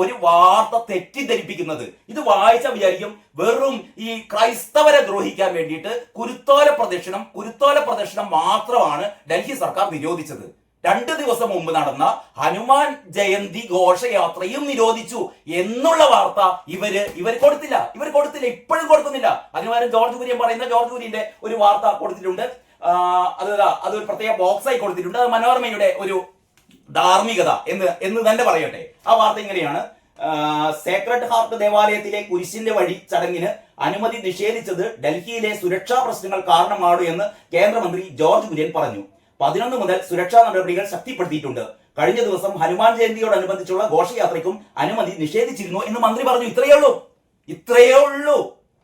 S1: ഒരു വാർത്ത തെറ്റിദ്ധരിപ്പിക്കുന്നത്. ഇത് വായിച്ച വിചാരിക്കും വെറും ഈ ക്രൈസ്തവരെ ദ്രോഹിക്കാൻ വേണ്ടിയിട്ട് കുരുത്തോല പ്രദക്ഷിണം മാത്രമാണ് ഡൽഹി സർക്കാർ നിരോധിച്ചത്. 2 ദിവസം മുമ്പ് നടന്ന ഹനുമാൻ ജയന്തി ഘോഷയാത്രയും നിരോധിച്ചു എന്നുള്ള വാർത്ത ഇവർ കൊടുത്തില്ല. ഇപ്പോഴും കൊടുക്കുന്നില്ല. അതിനുപകരം ജോർജ് കുര്യൻ പറയുന്ന ജോർജ് കുര്യന്റെ ഒരു വാർത്ത കൊടുത്തിട്ടുണ്ട്. അതൊരു പ്രത്യേക ബോക്സായി കൊടുത്തിട്ടുണ്ട്. അത് മനോരമയുടെ ഒരു ധാർമ്മികത എന്ന് തന്നെ പറയട്ടെ. ആ വാർത്ത ഇങ്ങനെയാണ്: സേക്രഡ് ഹാർട്ട് ദേവാലയത്തിലെ കുരിശിന്റെ വഴി ചടങ്ങിന് അനുമതി നിഷേധിച്ചത് ഡൽഹിയിലെ സുരക്ഷാ പ്രശ്നങ്ങൾ കാരണമാണ് എന്ന് കേന്ദ്രമന്ത്രി ജോർജ് കുര്യൻ പറഞ്ഞു. 11 മുതൽ സുരക്ഷാ നടപടികൾ ശക്തിപ്പെടുത്തിയിട്ടുണ്ട്. കഴിഞ്ഞ ദിവസം ഹനുമാൻ ജയന്തിയോടനുബന്ധിച്ചുള്ള ഘോഷയാത്രയ്ക്കും അനുമതി നിഷേധിച്ചിരുന്നു എന്ന് മന്ത്രി പറഞ്ഞു. ഇത്രയേ ഉള്ളൂ.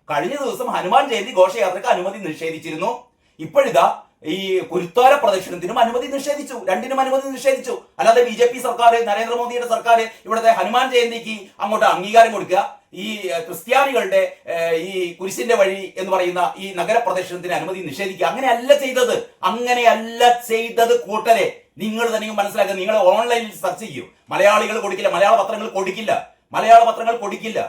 S1: കഴിഞ്ഞ ദിവസം ഹനുമാൻ ജയന്തി ഘോഷയാത്രയ്ക്ക് അനുമതി നിഷേധിച്ചിരുന്നു. ഇപ്പോഴിതാ ഈ കുരുത്തോല പ്രദക്ഷിണത്തിനും അനുമതി നിഷേധിച്ചു. രണ്ടിനും അനുമതി നിഷേധിച്ചു. അല്ലാതെ BJP സർക്കാർ, നരേന്ദ്രമോദിയുടെ സർക്കാർ ഇവിടുത്തെ ഹനുമാൻ ജയന്തിക്ക് അങ്ങോട്ട് അംഗീകാരം കൊടുക്കുക, ഈ ക്രിസ്ത്യാനികളുടെ ഈ കുരിശിന്റെ വഴി എന്ന് പറയുന്ന ഈ നഗരപ്രദക്ഷിണത്തിന് അനുമതി നിഷേധിക്കുക, അങ്ങനെയല്ല ചെയ്തത് കൂട്ടരെ. നിങ്ങൾ തന്നെ മനസ്സിലാക്കുക. നിങ്ങൾ ഓൺലൈനിൽ സെർച്ച് ചെയ്യൂ. മലയാളികൾ കൊടുക്കില്ല, മലയാള പത്രങ്ങൾ കൊടുക്കില്ല.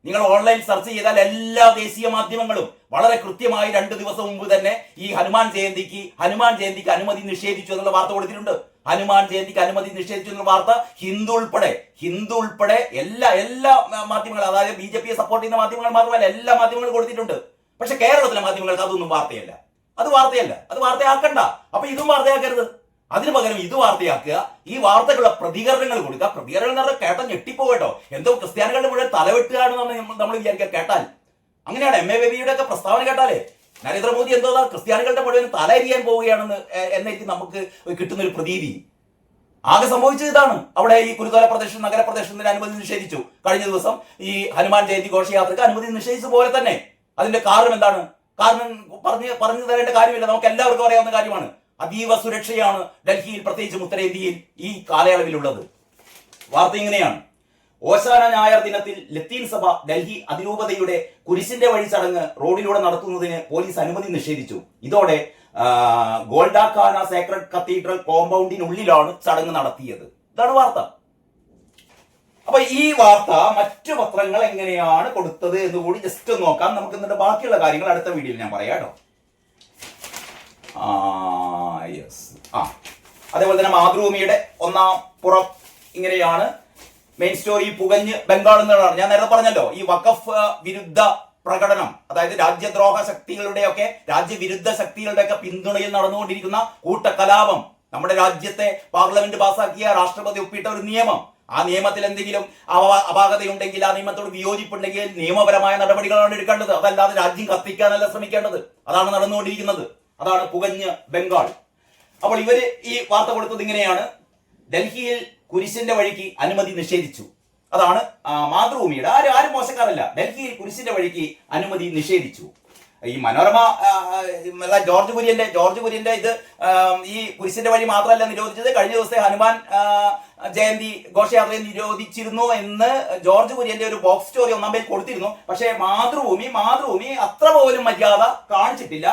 S1: നിങ്ങൾ ഓൺലൈൻ സെർച്ച് ചെയ്താൽ എല്ലാ ദേശീയ മാധ്യമങ്ങളും വളരെ കൃത്യമായി 2 ദിവസം മുമ്പ് തന്നെ ഈ ഹനുമാൻ ജയന്തിക്ക് അനുമതി നിഷേധിച്ചു എന്നുള്ള വാർത്ത കൊടുത്തിട്ടുണ്ട്. ഹനുമാൻ ജയന്തിക്ക് അനുമതി നിഷേധിച്ചു എന്നുള്ള വാർത്ത ഹിന്ദു ഉൾപ്പെടെ എല്ലാ മാധ്യമങ്ങളും, അതായത് BJP സപ്പോർട്ട് ചെയ്യുന്ന മാധ്യമങ്ങൾ മാത്രമല്ല എല്ലാ മാധ്യമങ്ങളും കൊടുത്തിട്ടുണ്ട്. പക്ഷെ കേരളത്തിലെ മാധ്യമങ്ങൾക്ക് അതൊന്നും വാർത്തയല്ല. അത് വാർത്തയാക്കണ്ട. അപ്പൊ ഇതും വാർത്തയാക്കരുത്. അതിനു പകരം ഇത് വാർത്തയാക്കുക. ഈ വാർത്തകളുടെ പ്രതികരണങ്ങൾ കൊടുക്കുക. പ്രതികരണങ്ങൾ എന്ന് പറഞ്ഞാൽ കേട്ടാൽ ഞെട്ടിപ്പോകട്ടോ. എന്തോ ക്രിസ്ത്യാനികളുടെ മുഴുവൻ തലവെട്ടുകയാണ് നമ്മൾ വിചാരിക്കുക. കേട്ടാൽ അങ്ങനെയാണ്. MA ബേബിയുടെ ഒക്കെ പ്രസ്താവന കേട്ടാലേ നരേന്ദ്രമോദി എന്തോ ക്രിസ്ത്യാനികളുടെ മുഴുവൻ തല എരിയാൻ പോവുകയാണെന്ന് എന്നേക്ക് നമുക്ക് കിട്ടുന്ന ഒരു പ്രതീതി. ആകെ സംഭവിച്ചത് ഇതാണ്. അവിടെ ഈ കുരുത്തോല നഗരപ്രദക്ഷിണത്തിന് അനുമതി നിഷേധിച്ചു. കഴിഞ്ഞ ദിവസം ഈ ഹനുമാൻ ജയന്തി ഘോഷയാത്രയ്ക്ക് അനുമതി നിഷേധിച്ച പോലെ തന്നെ. അതിന്റെ കാരണം എന്താണ്? കാരണം പറഞ്ഞു തരേണ്ട കാര്യമില്ല, നമുക്ക് എല്ലാവർക്കും അറിയാവുന്ന കാര്യമാണ്. അതീവ സുരക്ഷയാണ് ഡൽഹിയിൽ, പ്രത്യേകിച്ചും ഉത്തരേന്ത്യയിൽ ഈ കാലയളവിലുള്ളത്. വാർത്ത ഇങ്ങനെയാണ്: ഓശാന ഞായർ ദിനത്തിൽ ലത്തീൻ സഭ ഡൽഹി അതിരൂപതയുടെ കുരിശിന്റെ വഴി ചടങ്ങ് റോഡിലൂടെ നടത്തുന്നതിന് പോലീസ് അനുമതി നിഷേധിച്ചു. ഇതോടെ ഗോൾഡാഖാന സേക്രഡ് കത്തീഡ്രൽ കോമ്പൗണ്ടിനുള്ളിലാണ് ചടങ്ങ് നടത്തിയത്. ഇതാണ് വാർത്ത. അപ്പൊ ഈ വാർത്ത മറ്റു പത്രങ്ങൾ എങ്ങനെയാണ് കൊടുത്തത് എന്ന് കൂടി ജസ്റ്റ് ഒന്ന് നോക്കാം. നമുക്ക് എന്നിട്ട് ബാക്കിയുള്ള കാര്യങ്ങൾ അടുത്ത വീഡിയോയിൽ ഞാൻ പറയാം കേട്ടോ. അതേപോലെ തന്നെ മാതൃഭൂമിയുടെ ഒന്നാം പുറം ഇങ്ങനെയാണ്. മെയിൻ സ്റ്റോറി പുകഞ്ഞ് ബംഗാൾ എന്നുള്ളതാണ്. ഞാൻ നേരത്തെ പറഞ്ഞല്ലോ, ഈ വഖഫ് വിരുദ്ധ പ്രകടനം, അതായത് രാജ്യദ്രോഹ ശക്തികളുടെയൊക്കെ രാജ്യവിരുദ്ധ ശക്തികളുടെയൊക്കെ പിന്തുണയിൽ നടന്നുകൊണ്ടിരിക്കുന്ന കൂട്ടക്കലാപം. നമ്മുടെ രാജ്യത്തെ പാർലമെന്റ് പാസാക്കിയ, രാഷ്ട്രപതി ഒപ്പിട്ട ഒരു നിയമം. ആ നിയമത്തിൽ എന്തെങ്കിലും അപാകതയുണ്ടെങ്കിൽ, ആ നിയമത്തോട് വിയോജിപ്പുണ്ടെങ്കിൽ നിയമപരമായ നടപടികളാണ് എടുക്കേണ്ടത്. അതല്ലാതെ രാജ്യം കത്തിക്കാനല്ല ശ്രമിക്കേണ്ടത്. അതാണ് നടന്നുകൊണ്ടിരിക്കുന്നത്. അതാണ് പുകഞ്ഞ് ബംഗാൾ. അപ്പോൾ ഇവര് ഈ വാർത്ത കൊടുത്തത് ഇങ്ങനെയാണ്: ഡൽഹിയിൽ കുരിശിന്റെ വഴിക്ക് അനുമതി നിഷേധിച്ചു. അതാണ് മാതൃഭൂമിയുടെ. ആരും മോശക്കാരല്ല. ഡൽഹിയിൽ കുരിശിന്റെ വഴിക്ക് അനുമതി നിഷേധിച്ചു. ഈ മനോരമ ജോർജ് കുര്യന്റെ ഇത് ഈ കുരിശിന്റെ വഴി മാത്രമല്ല നിരോധിച്ചത്, കഴിഞ്ഞ ദിവസത്തെ ഹനുമാൻ ജയന്തി ഘോഷയാത്രയെ നിരോധിച്ചിരുന്നു എന്ന് ജോർജ് കുര്യന്റെ ഒരു ബോക്സ് സ്റ്റോറി 1-ാം പേജ് കൊടുത്തിരുന്നു. പക്ഷേ മാതൃഭൂമി അത്ര പോലും മര്യാദ കാണിച്ചിട്ടില്ല.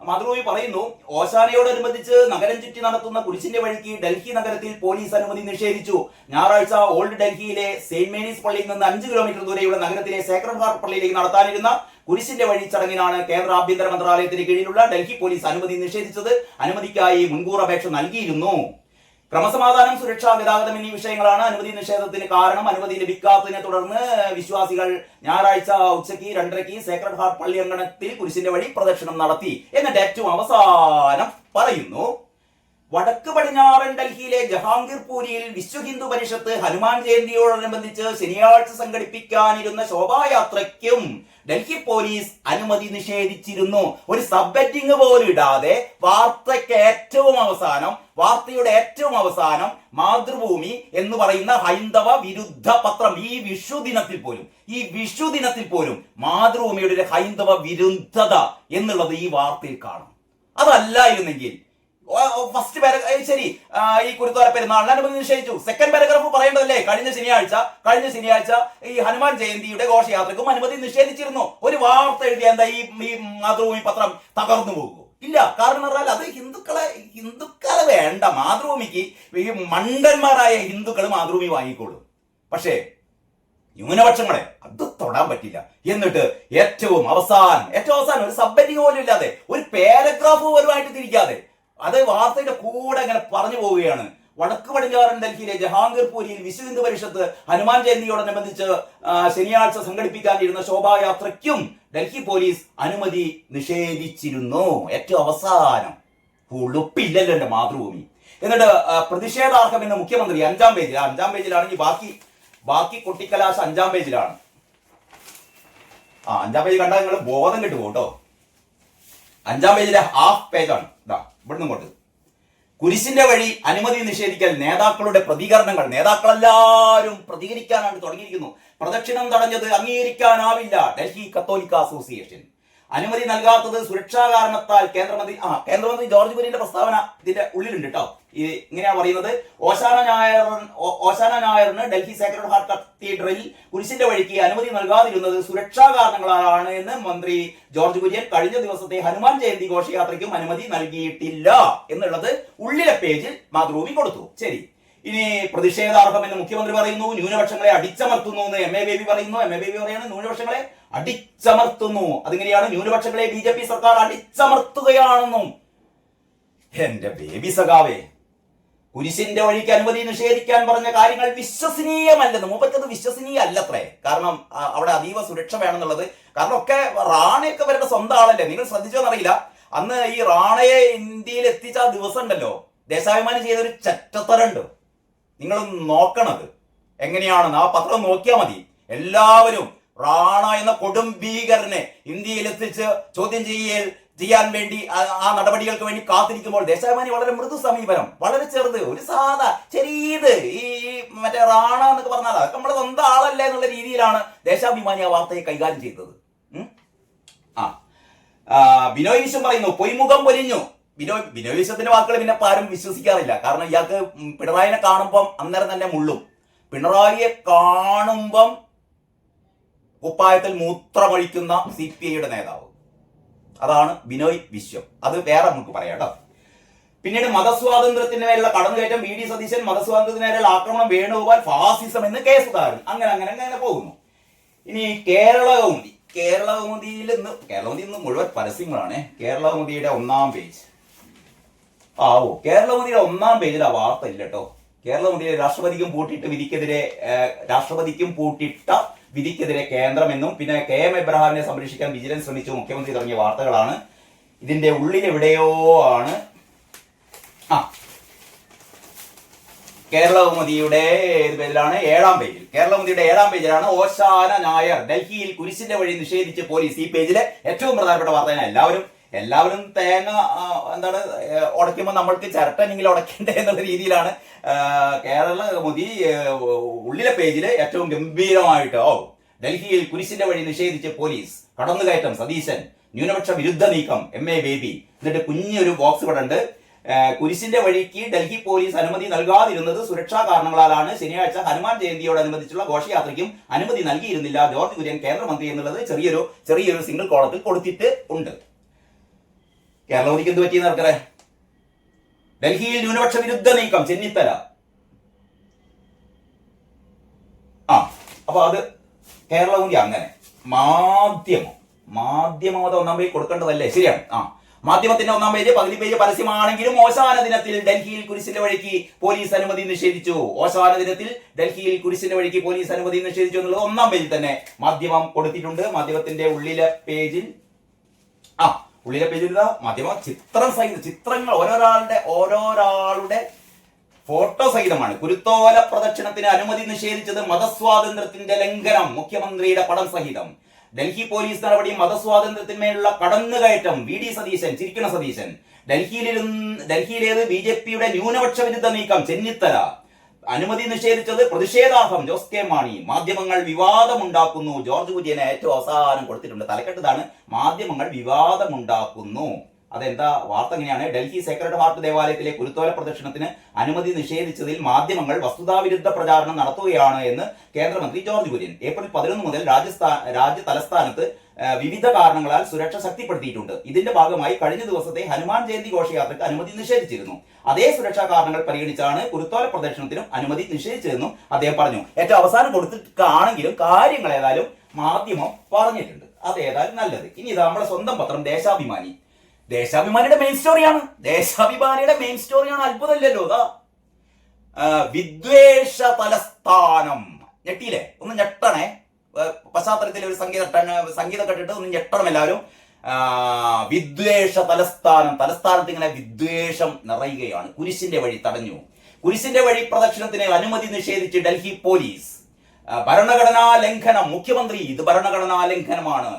S1: മാതൃഭൂമി പറയുന്നു, ഓശാനയോടനുബന്ധിച്ച് നഗരം ചുറ്റി നടത്തുന്ന കുരിശിന്റെ വഴിക്ക് ഡൽഹി നഗരത്തിൽ പോലീസ് അനുമതി നിഷേധിച്ചു. ഞായറാഴ്ച ഓൾഡ് ഡൽഹിയിലെ സെയിന്റ് മേരീസ് പള്ളിയിൽ നിന്ന് 5 കിലോമീറ്റർ ദൂരെയുള്ള നഗരത്തിലെ സേക്രഡ് ഹാർട്ട് പള്ളിയിലേക്ക് നടത്താനിരുന്ന കുരിശിന്റെ വഴി ചടങ്ങിനാണ് കേന്ദ്ര ആഭ്യന്തര മന്ത്രാലയത്തിന് കീഴിലുള്ള ഡൽഹി പോലീസ് അനുമതി നിഷേധിച്ചത്. അനുമതിക്കായി മുൻകൂർ അപേക്ഷ നൽകിയിരുന്നു. ക്രമസമാധാനം, സുരക്ഷ, ഗതാഗതം എന്നീ വിഷയങ്ങളാണ് അനുമതി നിഷേധത്തിന് കാരണം. അനുമതി ലഭിക്കാത്തതിനെ തുടർന്ന് വിശ്വാസികൾ ഞായറാഴ്ച ഉച്ചയ്ക്ക് 2:30 സേക്രഡ് ഹാർട്ട് പള്ളി അങ്കണത്തിൽ കുരിശിന്റെ വഴി പ്രദക്ഷിണം നടത്തി. എന്നിട്ട് ഏറ്റവും അവസാനം പറയുന്നു, വടക്ക് പടിഞ്ഞാറൻ ഡൽഹിയിലെ ജഹാംഗീർപൂരിയിൽ വിശ്വ ഹിന്ദു പരിഷത്ത് ഹനുമാൻ ജയന്തിയോടനുബന്ധിച്ച് ശനിയാഴ്ച സംഘടിപ്പിക്കാനിരുന്ന ശോഭായാത്രയ്ക്കും ഡൽഹി പോലീസ് അനുമതി നിഷേധിച്ചിരുന്നു. ഒരു സബ് ഹെഡിങ് പോലും ഇടാതെ വാർത്തയുടെ ഏറ്റവും അവസാനം മാതൃഭൂമി എന്ന് പറയുന്ന ഹൈന്ദവ വിരുദ്ധ പത്രം ഈ വിഷു ദിനത്തിൽ പോലും മാതൃഭൂമിയുടെ ഒരു ഹൈന്ദവ വിരുദ്ധത എന്നുള്ളത് ഈ വാർത്തയിൽ കാണും. അതല്ലായിരുന്നെങ്കിൽ ഫസ്റ്റ് പാരഗ്രാഫ് ശരി, ഈ കുരുത്തോല പെരുന്നാളിന് അനുമതി നിഷേധിച്ചു. സെക്കൻഡ് പാരഗ്രാഫ് പറയേണ്ടതല്ലേ, കഴിഞ്ഞ ശനിയാഴ്ച ഈ ഹനുമാൻ ജയന്തിയുടെ ഘോഷയാത്രക്കും അനുമതി നിഷേധിച്ചിരുന്നു. ഒരു വാർത്ത എഴുതിയ എന്താ ഈ മാതൃഭൂമി പത്രം തകർന്നു പോകുമോ? ഇല്ല. കാരണം പറഞ്ഞാൽ അത് ഹിന്ദുക്കളെ വേണ്ട. മാതൃഭൂമിക്ക് ഈ മണ്ടന്മാരായ ഹിന്ദുക്കൾ മാതൃഭൂമി വാങ്ങിക്കോളും. പക്ഷേ ന്യൂനപക്ഷങ്ങളെ അത് തൊടാൻ പറ്റില്ല. എന്നിട്ട് ഏറ്റവും അവസാനം ഒരു സബ് ഹെഡിങ് പോലും ഇല്ലാതെ, ഒരു പാരഗ്രാഫ് പോലുമായിട്ട് തിരിക്കാതെ അത് വാർത്തയുടെ കൂടെ അങ്ങനെ പറഞ്ഞു പോവുകയാണ്. വടക്ക് പടിഞ്ഞാറൻ ഡൽഹിയിലെ ജഹാംഗീർപൂരിൽ വിശ്വ ഹിന്ദു പരിഷത്ത് ഹനുമാൻ ജയന്തിയോടനുബന്ധിച്ച് ശനിയാഴ്ച സംഘടിപ്പിക്കാനിരുന്ന ശോഭായാത്രയ്ക്കും ഡൽഹി പോലീസ് അനുമതി നിഷേധിച്ചിരുന്നു. ഏറ്റവും അവസാനം ഉളുപ്പില്ലല്ലോ എന്റെ മാതൃഭൂമി. എന്നിട്ട് പ്രതിഷേധാർഹമെന്ന് മുഖ്യമന്ത്രി 5-ാം പേജിൽ, 5-ാം പേജിലാണെങ്കിൽ ബാക്കി കൊട്ടിക്കലാശ 5-ാം പേജിലാണ്. 5-ാം പേജ് കണ്ടാൽ നിങ്ങൾ ബോധം കിട്ടു കേട്ടോ. 5-ാം പേജിലെ ഹാഫ് പേജാണ്. ഇതാ ഇവിടുന്ന് ഇങ്ങോട്ട്. കുരിശിന്റെ വഴി അനുമതി നിഷേധിക്കൽ നേതാക്കളുടെ പ്രതികരണങ്ങൾ. നേതാക്കളെല്ലാവരും പ്രതികരിക്കാനാണ് തുടങ്ങിയിരിക്കുന്നു. പ്രദക്ഷിണം തടഞ്ഞത് അംഗീകരിക്കാനാവില്ല ഡൽഹി കത്തോലിക്ക അസോസിയേഷൻ. അനുമതി നൽകാത്തത് സുരക്ഷാ കാരണത്താൽ കേന്ദ്രമന്ത്രി ജോർജ് കുര്യന്റെ പ്രസ്താവന ഇതിന്റെ ഉള്ളിലുണ്ട് കേട്ടോ. ഇങ്ങനെയാ പറയുന്നത്. ഓശാന ഞായറിന് ഡൽഹി സേക്രഡ് ഹാർട്ട് കത്തീഡ്രലിൽ കുരിശിന്റെ വഴിക്ക് അനുമതി നൽകാതിരുന്നത് സുരക്ഷാ കാരണങ്ങളാണ് എന്ന് മന്ത്രി ജോർജ് കുര്യൻ കഴിഞ്ഞ ദിവസത്തെ ഹനുമാൻ ജയന്തി ഘോഷയാത്രയ്ക്കും അനുമതി നൽകിയിട്ടില്ല എന്നുള്ളത് ഉള്ളിലെ പേജിൽ മാതൃഭൂമി കൊടുത്തു. ശരി, ഇനി പ്രതിഷേധാർഹമെന്ന് മുഖ്യമന്ത്രി പറയുന്നു. ന്യൂനപക്ഷങ്ങളെ അടിച്ചമർത്തുന്നു എന്ന് എം എ ബേബി പറയുന്നു. എം എ ബേബി പറയാണ് ന്യൂനപക്ഷങ്ങളെ അടിച്ചമർത്തുന്നു. അതിങ്ങനെയാണ് ന്യൂനപക്ഷങ്ങളെ BJP സർക്കാർ അടിച്ചമർത്തുകയാണെന്നും. എന്റെ ബേബി സഖാവേ, കുരിശിന്റെ വഴിക്ക് അനുമതി നിഷേധിക്കാൻ പറഞ്ഞ കാര്യങ്ങൾ വിശ്വസനീയമല്ലെന്ന്. മൂപ്പറ്റത് വിശ്വസനീയമല്ലത്രേ. കാരണം അവിടെ അതീവ സുരക്ഷ വേണമെന്നുള്ളത്. കാരണം ഒക്കെ റാണയൊക്കെ വരുടെ സ്വന്തം ആളല്ലേ. നിങ്ങൾ ശ്രദ്ധിച്ചോന്നറിയില്ല, അന്ന് ഈ റാണയെ ഇന്ത്യയിൽ എത്തിച്ച ആ ദിവസം ഉണ്ടല്ലോ, ദേശാഭിമാനി ചെയ്തൊരു ചെറ്റത്തരുണ്ട്. നിങ്ങൾ നോക്കണത് എങ്ങനെയാണെന്ന് ആ പത്രം നോക്കിയാൽ മതി. എല്ലാവരും റാണ എന്ന കൊടും ഭീകരനെ ഇന്ത്യയിൽ എത്തിച്ച് ചോദ്യം ചെയ്യാൻ വേണ്ടി ആ നടപടികൾക്ക് വേണ്ടി കാത്തിരിക്കുമ്പോൾ ദേശാഭിമാനി വളരെ മൃദു സമീപനം, വളരെ ചെറുത്, ഒരു സാധാ ചെറിയത് ഈ മറ്റേ റാണ എന്നൊക്കെ പറഞ്ഞാൽ അതൊക്കെ നമ്മുടെ സ്വന്തം ആളല്ലേ എന്നുള്ള രീതിയിലാണ് ദേശാഭിമാനി ആ വാർത്തയെ കൈകാര്യം ചെയ്തത്. ബിനോയ് വിശ്വം പറയുന്നു പൊയ്മുഖം പൊലിഞ്ഞു. ബിനോയ് വിശ്വത്തിന്റെ വാക്കുകൾ പിന്നെ ആരും വിശ്വസിക്കാറില്ല. കാരണം ഇയാൾക്ക് പിണറായിനെ കാണുമ്പം അന്നേരം തന്നെ മുള്ളും. പിണറായിയെ കാണുമ്പം കുപ്പായത്തിൽ മൂത്രമൊഴിക്കുന്ന CPIയുടെ നേതാവ്, അതാണ് ബിനോയ് വിശ്വം. അത് വേറെ നമുക്ക് പറയാം കേട്ടോ. പിന്നീട് മതസ്വാതന്ത്ര്യത്തിന് മേലുള്ള കടന്നുകയറ്റം VD സതീശൻ, മതസ്വാതന്ത്ര്യത്തിന് മേലുള്ള ആക്രമണം വേണുഗോപാൽ, ഫാസിസം എന്ന് കേസ് സുധാകരൻ. അങ്ങനെ പോകുന്നു. ഇനി കേരളകൗമുദിയിൽ ഇന്ന് മുഴുവൻ പരസ്യങ്ങളാണ്. കേരളകൗമുദിയുടെ 1-ാം പേജ്. കേരളകൗമുദിയുടെ 1-ാം പേജിൽ ആ വാർത്ത ഇല്ല കേട്ടോ. കേരളകൗമുദിയിലെ രാഷ്ട്രപതിക്കും പൂട്ടിട്ട വിധിക്കെതിരെ കേന്ദ്രമെന്നും പിന്നെ KM എബ്രഹാമിനെ സംരക്ഷിക്കാൻ വിജിലൻസ് ശ്രമിച്ചു മുഖ്യമന്ത്രി തുടങ്ങിയ വാർത്തകളാണ്. ഇതിന്റെ ഉള്ളിൽ എവിടെയോ ആണ് കേരളകൗമുദിയുടെ ഏത് പേജിലാണ്? 7-ാം പേജിൽ. കേരളകൗമുദിയുടെ 7-ാം പേജിലാണ് ഓശാന ഞായർ ഡൽഹിയിൽ കുരിശിന്റെ വഴി നിഷേധിച്ച് പോലീസ്. ഈ പേജിലെ ഏറ്റവും പ്രധാനപ്പെട്ട വാർത്ത. എല്ലാവരും തേങ്ങ ഉടയ്ക്കുമ്പോൾ നമ്മൾക്ക് ചിരട്ടനെങ്കിലും ഉടയ്ക്കണ്ടേ എന്നുള്ള രീതിയിലാണ് കേരളകൗമുദി ഉള്ളിലെ പേജില് ഏറ്റവും ഗംഭീരമായിട്ട് ഡൽഹിയിൽ കുരിശിന്റെ വഴി നിഷേധിച്ച് പോലീസ്, കടന്നുകയറ്റം സതീശൻ, ന്യൂനപക്ഷ വിരുദ്ധ നീക്കം MA ബേബി. എന്നിട്ട് കുഞ്ഞൊരു ബോക്സ് ഇവിടെ ഉണ്ട്. കുരിശിന്റെ വഴിക്ക് ഡൽഹി പോലീസ് അനുമതി നൽകാതിരുന്നത് സുരക്ഷാ കാരണങ്ങളാലാണ്. ശനിയാഴ്ച ഹനുമാൻ ജയന്തിയോടനുബന്ധിച്ചുള്ള ഘോഷയാത്രയ്ക്കും അനുമതി നൽകിയിരുന്നില്ല ജോർജ് കുര്യൻ കേന്ദ്രമന്ത്രി എന്നുള്ളത് ചെറിയൊരു സിംഗിൾ കോളത്തിൽ കൊടുത്തിട്ട് ഉണ്ട്. കേരളകൗമുദിക്ക് എന്ത് പറ്റിയെന്ന് നടക്കറേ? ഡൽഹിയിൽ ന്യൂനപക്ഷ വിരുദ്ധ നീക്കം ചെന്നിത്തല. അപ്പൊ അത് കേരളകൗമുദി അങ്ങനെ. മാധ്യമം അത് 1-ാം പേജ് കൊടുക്കേണ്ടതല്ലേ? ശരിയാണ്. മാധ്യമത്തിന്റെ 1-ാം പേജ് പകുതി പേജ് പരസ്യമാണെങ്കിലും ഓശാന ദിനത്തിൽ ഡൽഹിയിൽ കുരിശിന്റെ വഴിക്ക് പോലീസ് അനുമതി നിഷേധിച്ചു. ഓശാന ദിനത്തിൽ ഡൽഹിയിൽ കുരിശിന്റെ വഴിക്ക് പോലീസ് അനുമതി നിഷേധിച്ചു എന്നുള്ളത് 1-ാം പേജിൽ തന്നെ മാധ്യമം കൊടുത്തിട്ടുണ്ട്. മാധ്യമത്തിന്റെ ഉള്ളിലെ പേജിൽ മാധ്യമ ചിത്രങ്ങൾ ഓരോരാളുടെ ഫോട്ടോ സഹിതമാണ്. കുരുത്തോല പ്രദക്ഷിണത്തിന് അനുമതി നിഷേധിച്ചത് മതസ്വാതന്ത്ര്യത്തിന്റെ ലംഘനം, മുഖ്യമന്ത്രിയുടെ പടം സഹിതം. ഡൽഹി പോലീസ് നടപടി മതസ്വാതന്ത്ര്യത്തിന്മേലുള്ള കടന്നുകയറ്റം, VD സതീശൻ, ചിരിക്കണ സതീശൻ. ഡൽഹിയിലേത് BJPയുടെ ന്യൂനപക്ഷ വിരുദ്ധ നീക്കം, ചെന്നിത്തല. അനുമതി നിഷേധിച്ചത് പ്രതിഷേധാർഹം, ജോസ് കെ മാണി. മാധ്യമങ്ങൾ വിവാദമുണ്ടാക്കുന്നു. ജോർജ് കുര്യനെ ഏറ്റവും അവസാനം കൊടുത്തിട്ടുണ്ട്. തലക്കെട്ടതാണ് മാധ്യമങ്ങൾ വിവാദമുണ്ടാക്കുന്നു. അതെന്താ വാർത്ത എങ്ങനെയാണ്? ഡൽഹി സേക്രഡ് ഹാർട്ട് ദേവാലയത്തിലെ കുരുത്തോല പ്രദക്ഷിണത്തിന് അനുമതി നിഷേധിച്ചതിൽ മാധ്യമങ്ങൾ വസ്തുതാവിരുദ്ധ പ്രചാരണം നടത്തുകയാണ് എന്ന് കേന്ദ്രമന്ത്രി ജോർജ് കുര്യൻ. ഏപ്രിൽ 11 മുതൽ രാജ്യ തലസ്ഥാനത്ത് വിവിധ കാരണങ്ങളാൽ സുരക്ഷ ശക്തിപ്പെടുത്തിയിട്ടുണ്ട്. ഇതിന്റെ ഭാഗമായി കഴിഞ്ഞ ദിവസത്തെ ഹനുമാൻ ജയന്തി ഘോഷയാത്രയ്ക്ക് അനുമതി നിഷേധിച്ചിരുന്നു. അതേ സുരക്ഷാ കാരണങ്ങൾ പരിഗണിച്ചാണ് കുരുത്തോല പ്രദക്ഷിണത്തിനും അനുമതി നിഷേധിച്ചതെന്നും അദ്ദേഹം പറഞ്ഞു. ഏറ്റവും അവസാനം കൊടുത്തിട്ടാണെങ്കിലും കാര്യങ്ങൾ ഏതായാലും മാധ്യമം പറഞ്ഞിട്ടുണ്ട്. അതേതായാലും നല്ലത്. ഇനി ഇതാ നമ്മുടെ സ്വന്തം പത്രം ദേശാഭിമാനിയുടെ മെയിൻ സ്റ്റോറിയാണ്. ദേശാഭിമാനിയുടെ മെയിൻ സ്റ്റോറിയാണ്. അത്ഭുതമില്ലല്ലോ. അതാ വിദ്വേഷ തലസ്ഥാനം. ഞെട്ടിയില്ലേ? ഒന്ന് ഞെട്ടണേ. പശ്ചാത്തലത്തിൽ ഒരു സംഗീതം കേട്ടിട്ട് ഒന്ന് ഞെട്ടണം എല്ലാവരും. വിദ്വേഷ തലസ്ഥാനം. തലസ്ഥാനത്ത് ഇങ്ങനെ വിദ്വേഷം നിറയുകയാണ്. കുരിശിന്റെ വഴി തടഞ്ഞു. കുരിശിന്റെ വഴി പ്രദക്ഷിണത്തിന് അനുമതി നിഷേധിച്ച് ഡൽഹി പോലീസ്. ഭരണഘടനാ ലംഘനം. മുഖ്യമന്ത്രി, ഇത് ഭരണഘടനാ ലംഘനമാണ്.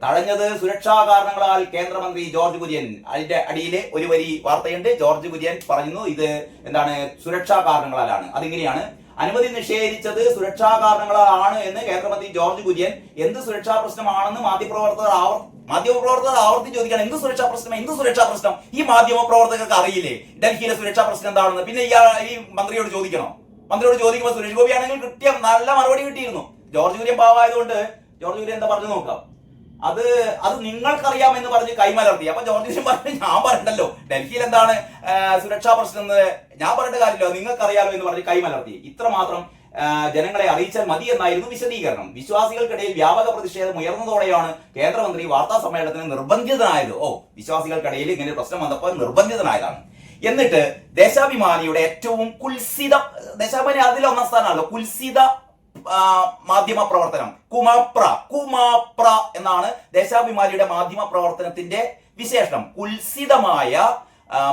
S1: തടഞ്ഞത് സുരക്ഷാ കാരണങ്ങളാൽ കേന്ദ്രമന്ത്രി ജോർജ് കുര്യൻ. അതിന്റെ അടിയിൽ ഒരു വരി വാർത്തയുണ്ട്. ജോർജ് കുര്യൻ പറയുന്നു ഇത് എന്താണ്, സുരക്ഷാ കാരണങ്ങളാലാണ്. അതിങ്ങനെയാണ്: അനുമതി നിഷേധിച്ചത് സുരക്ഷാ കാരണങ്ങളാണ് എന്ന് കേന്ദ്രമന്ത്രി ജോർജ് കുര്യൻ. എന്ത് സുരക്ഷാ പ്രശ്നമാണെന്ന് മാധ്യമപ്രവർത്തകർ ആവർത്തി ചോദിക്കണം. എന്ത് സുരക്ഷാ പ്രശ്നം, എന്ത് സുരക്ഷാ പ്രശ്നം? ഈ മാധ്യമപ്രവർത്തകർക്ക് അറിയില്ലേ ഡൽഹിയിലെ സുരക്ഷാ പ്രശ്നം എന്താണെന്ന്? പിന്നെ ഈ മന്ത്രിയോട് ചോദിക്കണോ? മന്ത്രിയോട് ചോദിക്കുമ്പോൾ സുരേഷ് ഗോപി ആണെങ്കിൽ കൃത്യം നല്ല മറുപടി കിട്ടിയിരുന്നു. ജോർജ് കുര്യൻ പാവമായതുകൊണ്ട് ജോർജ് കുര്യൻ എന്താ പറഞ്ഞു നോക്കാം. അത് നിങ്ങൾക്കറിയാമെന്ന് പറഞ്ഞ് കൈമലർത്തി. അപ്പൊ ജോർജ് കുര്യൻ പറഞ്ഞു, ഞാൻ പറയണ്ടല്ലോ ഡൽഹിയിൽ എന്താണ് സുരക്ഷാ പ്രശ്നം എന്ന് ഞാൻ പറയേണ്ട കാര്യമില്ല, നിങ്ങൾക്കറിയാലോ എന്ന് പറഞ്ഞ് കൈമലർത്തി. ഇത്രമാത്രം ജനങ്ങളെ അറിയിച്ചാൽ മതി എന്നായിരുന്നു വിശദീകരണം. വിശ്വാസികൾക്കിടയിൽ വ്യാപക പ്രതിഷേധം ഉയർന്നതോടെയാണ് കേന്ദ്രമന്ത്രി വാർത്താ സമ്മേളനത്തിന് നിർബന്ധിതനായത്. വിശ്വാസികൾക്കിടയിൽ ഇങ്ങനെ പ്രശ്നം വന്നപ്പോൾ നിർബന്ധിതനായതാണ്. എന്നിട്ട് ദേശാഭിമാനിയുടെ ഏറ്റവും ദേശാഭിമാനി അതിൽ ഒന്നാം സ്ഥാനമാണല്ലോ, കുൽസിത മാധ്യമ പ്രവർത്തനം. കുമാപ്ര എന്നാണ് ദേശാഭിമാനിയുടെ മാധ്യമ പ്രവർത്തനത്തിന്റെ വിശേഷണം. കുൽസിതമായ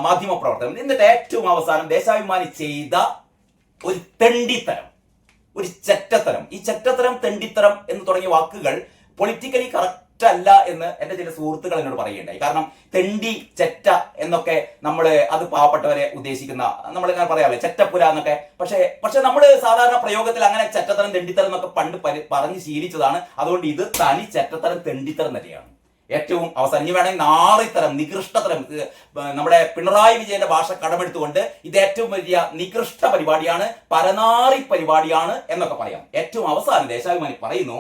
S1: മാധ്യമ പ്രവർത്തനം. എന്നിട്ട് ഏറ്റവും അവസാനം ദേശാഭിമാനി ചെയ്ത ഒരു തെണ്ടിത്തരം, ഒരു ചെറ്റത്തരം. ഈ ചെറ്റത്തരം, തെണ്ടിത്തരം എന്ന് തുടങ്ങിയ വാക്കുകൾ പൊളിറ്റിക്കലി കറക്റ്റ് അല്ല എന്ന് എന്റെ ചില സുഹൃത്തുക്കൾ എന്നോട് പറയുകയുണ്ടായി. കാരണം തെണ്ടി, ചെറ്റ എന്നൊക്കെ അത് പാവപ്പെട്ടവരെ ഉദ്ദേശിക്കുന്ന, നമ്മൾ ഇങ്ങനെ പറയാമല്ലോ ചെറ്റപ്പുര എന്നൊക്കെ. പക്ഷെ നമ്മൾ സാധാരണ പ്രയോഗത്തിൽ അങ്ങനെ ചെറ്റത്തരം, തെണ്ടിത്തരം എന്നൊക്കെ പണ്ട് പറഞ്ഞ് ശീലിച്ചതാണ്. അതുകൊണ്ട് ഇത് തനി ചെറ്റത്തരം, തെണ്ടിത്തരം തന്നെയാണ്. ഏറ്റവും അവസാനം ഇനി വേണമെങ്കിൽ നാറിത്തരം, നികൃഷ്ടതരം, നമ്മുടെ പിണറായി വിജയന്റെ ഭാഷ കടമെടുത്തുകൊണ്ട് ഇത് ഏറ്റവും വലിയ നികൃഷ്ട പരിപാടിയാണ്, പരനാറി പരിപാടിയാണ് എന്നൊക്കെ പറയാം. ഏറ്റവും അവസാനം ദേശാഭിമാനി പറയുന്നു,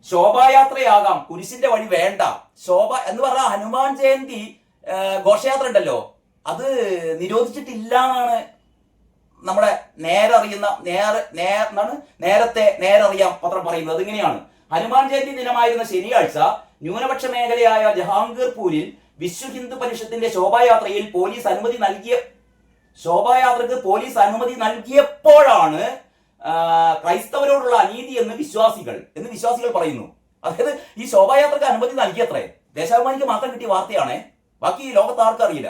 S1: ശോഭായാത്രയാകാം, കുരിശിന്റെ വഴി വേണ്ട. ശോഭ എന്ന് പറഞ്ഞാൽ ഹനുമാൻ ജയന്തി ഘോഷയാത്ര ഉണ്ടല്ലോ, അത് നിരോധിച്ചിട്ടില്ല എന്നാണ് നമ്മുടെ നേരറിയാം പത്രം പറയുന്നത്. ഇങ്ങനെയാണ്: ഹനുമാൻ ജയന്തി ദിനമായിരുന്ന ശനിയാഴ്ച ന്യൂനപക്ഷ മേഖലയായ ജഹാംഗീർപൂരിൽ വിശ്വ ഹിന്ദു പരിഷത്തിന്റെ ശോഭായാത്രക്ക് പോലീസ് അനുമതി നൽകിയപ്പോഴാണ് ക്രൈസ്തവരോടുള്ള അനീതി എന്ന് വിശ്വാസികൾ പറയുന്നു. അതായത് ഈ ശോഭായാത്രക്ക് അനുമതി നൽകിയത്രേ. ദേശാഭിമാനിക്ക് മാത്രം കിട്ടിയ വാർത്തയാണേ, ബാക്കി ലോകത്ത് ആർക്കും അറിയില്ല.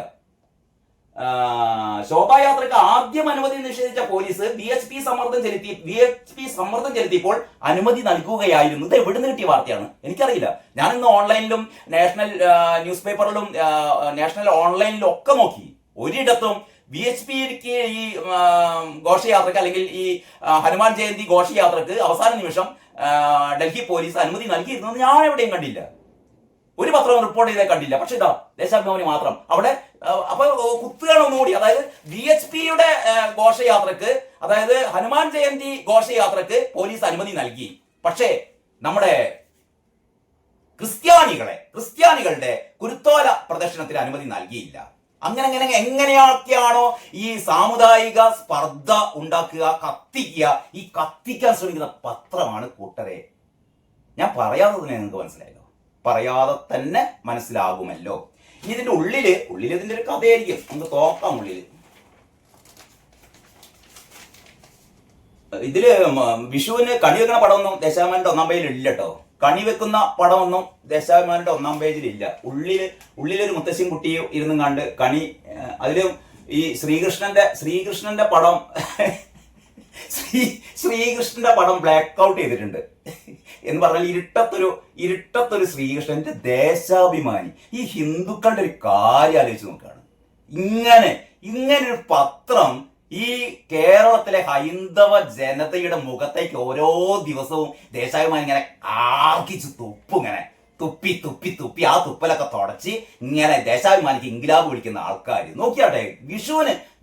S1: ശോഭായാത്രക്ക് ആദ്യം അനുമതി നിഷേധിച്ച പോലീസ് VHP സമ്മർദ്ദം ചെലുത്തിയപ്പോൾ അനുമതി നൽകുകയായിരുന്നു. ഇത് എവിടുന്ന് കിട്ടിയ വാർത്തയാണ് എനിക്കറിയില്ല. ഞാൻ ഇന്ന് ഓൺലൈനിലും നാഷണൽ ന്യൂസ് പേപ്പറിലും നാഷണൽ ഓൺലൈനിലും ഒക്കെ നോക്കി. ഒരിടത്തും VHPക്ക് ഈ ഘോഷയാത്രക്ക് അല്ലെങ്കിൽ ഈ ഹനുമാൻ ജയന്തി ഘോഷയാത്രക്ക് അവസാന നിമിഷം ഡൽഹി പോലീസ് അനുമതി നൽകിയിരുന്നത് ഞാൻ എവിടെയും കണ്ടില്ല. ഒരു പത്രവും റിപ്പോർട്ട് ചെയ്തേ കണ്ടില്ല. പക്ഷെ ഇതാ ദേശാഭിമാനി മാത്രം അവിടെ അപ്പൊ കുത്തുകയാണ് ഒന്നുകൂടി. അതായത് VHPയുടെ ഘോഷയാത്രക്ക്, അതായത് ഹനുമാൻ ജയന്തി ഘോഷയാത്രക്ക് പോലീസ് അനുമതി നൽകി. പക്ഷേ നമ്മുടെ ക്രിസ്ത്യാനികളുടെ കുരുത്തോല പ്രദർശനത്തിന് അനുമതി നൽകിയില്ല. എങ്ങനെയൊക്കെയാണോ ഈ സാമുദായിക സ്പർദ്ധ ഉണ്ടാക്കുക, ഈ കത്തിക്കാൻ ശ്രമിക്കുന്ന പത്രമാണ് കൂട്ടരെ. ഞാൻ പറയാതെ തന്നെ നിങ്ങൾക്ക് മനസ്സിലായല്ലോ, പറയാതെ തന്നെ മനസ്സിലാകുമല്ലോ. ഇനി ഇതിന്റെ ഉള്ളില് ഇതിന്റെ ഒരു കഥയായിരിക്കും, നമുക്ക് തോക്കാം. ഇതില് വിഷുവിന് കണി വെക്കുന്ന പടമൊന്നും ദേശാഭിമാനിയുടെ ഒന്നാം പേജിൽ ഇല്ല കേട്ടോ. കണി വെക്കുന്ന പടമൊന്നും ദേശാഭിമാനിയുടെ ഒന്നാം പേജിൽ ഇല്ല. ഉള്ളിലൊരു മുത്തശ്ശിയും കുട്ടിയും ഇരുന്നും കണ്ട് കണി, അതിലും ഈ ശ്രീകൃഷ്ണന്റെ പടം ശ്രീകൃഷ്ണന്റെ പടം ബ്ലാക്ക് ഔട്ട് ചെയ്തിട്ടുണ്ട് എന്ന് പറഞ്ഞാൽ ഇരുട്ടത്തൊരു ശ്രീകൃഷ്ണന്റെ ദേശാഭിമാനി. ഈ ഹിന്ദുക്കളുടെ ഒരു കാര്യം ആലോചിച്ച് നോക്കുകയാണ്. ഇങ്ങനൊരു പത്രം ഈ കേരളത്തിലെ ഹൈന്ദവ ജനതയുടെ മുഖത്തേക്ക് ഓരോ ദിവസവും ദേശാഭിമാനി ഇങ്ങനെ ആർക്കിച്ച് തുപ്പി ആ തുപ്പലൊക്കെ തുടച്ച് ഇങ്ങനെ ദേശാഭിമാനിക്ക് ഇൻകിലാബ് വിളിക്കുന്ന ആൾക്കാർ നോക്കിയാട്ടെ.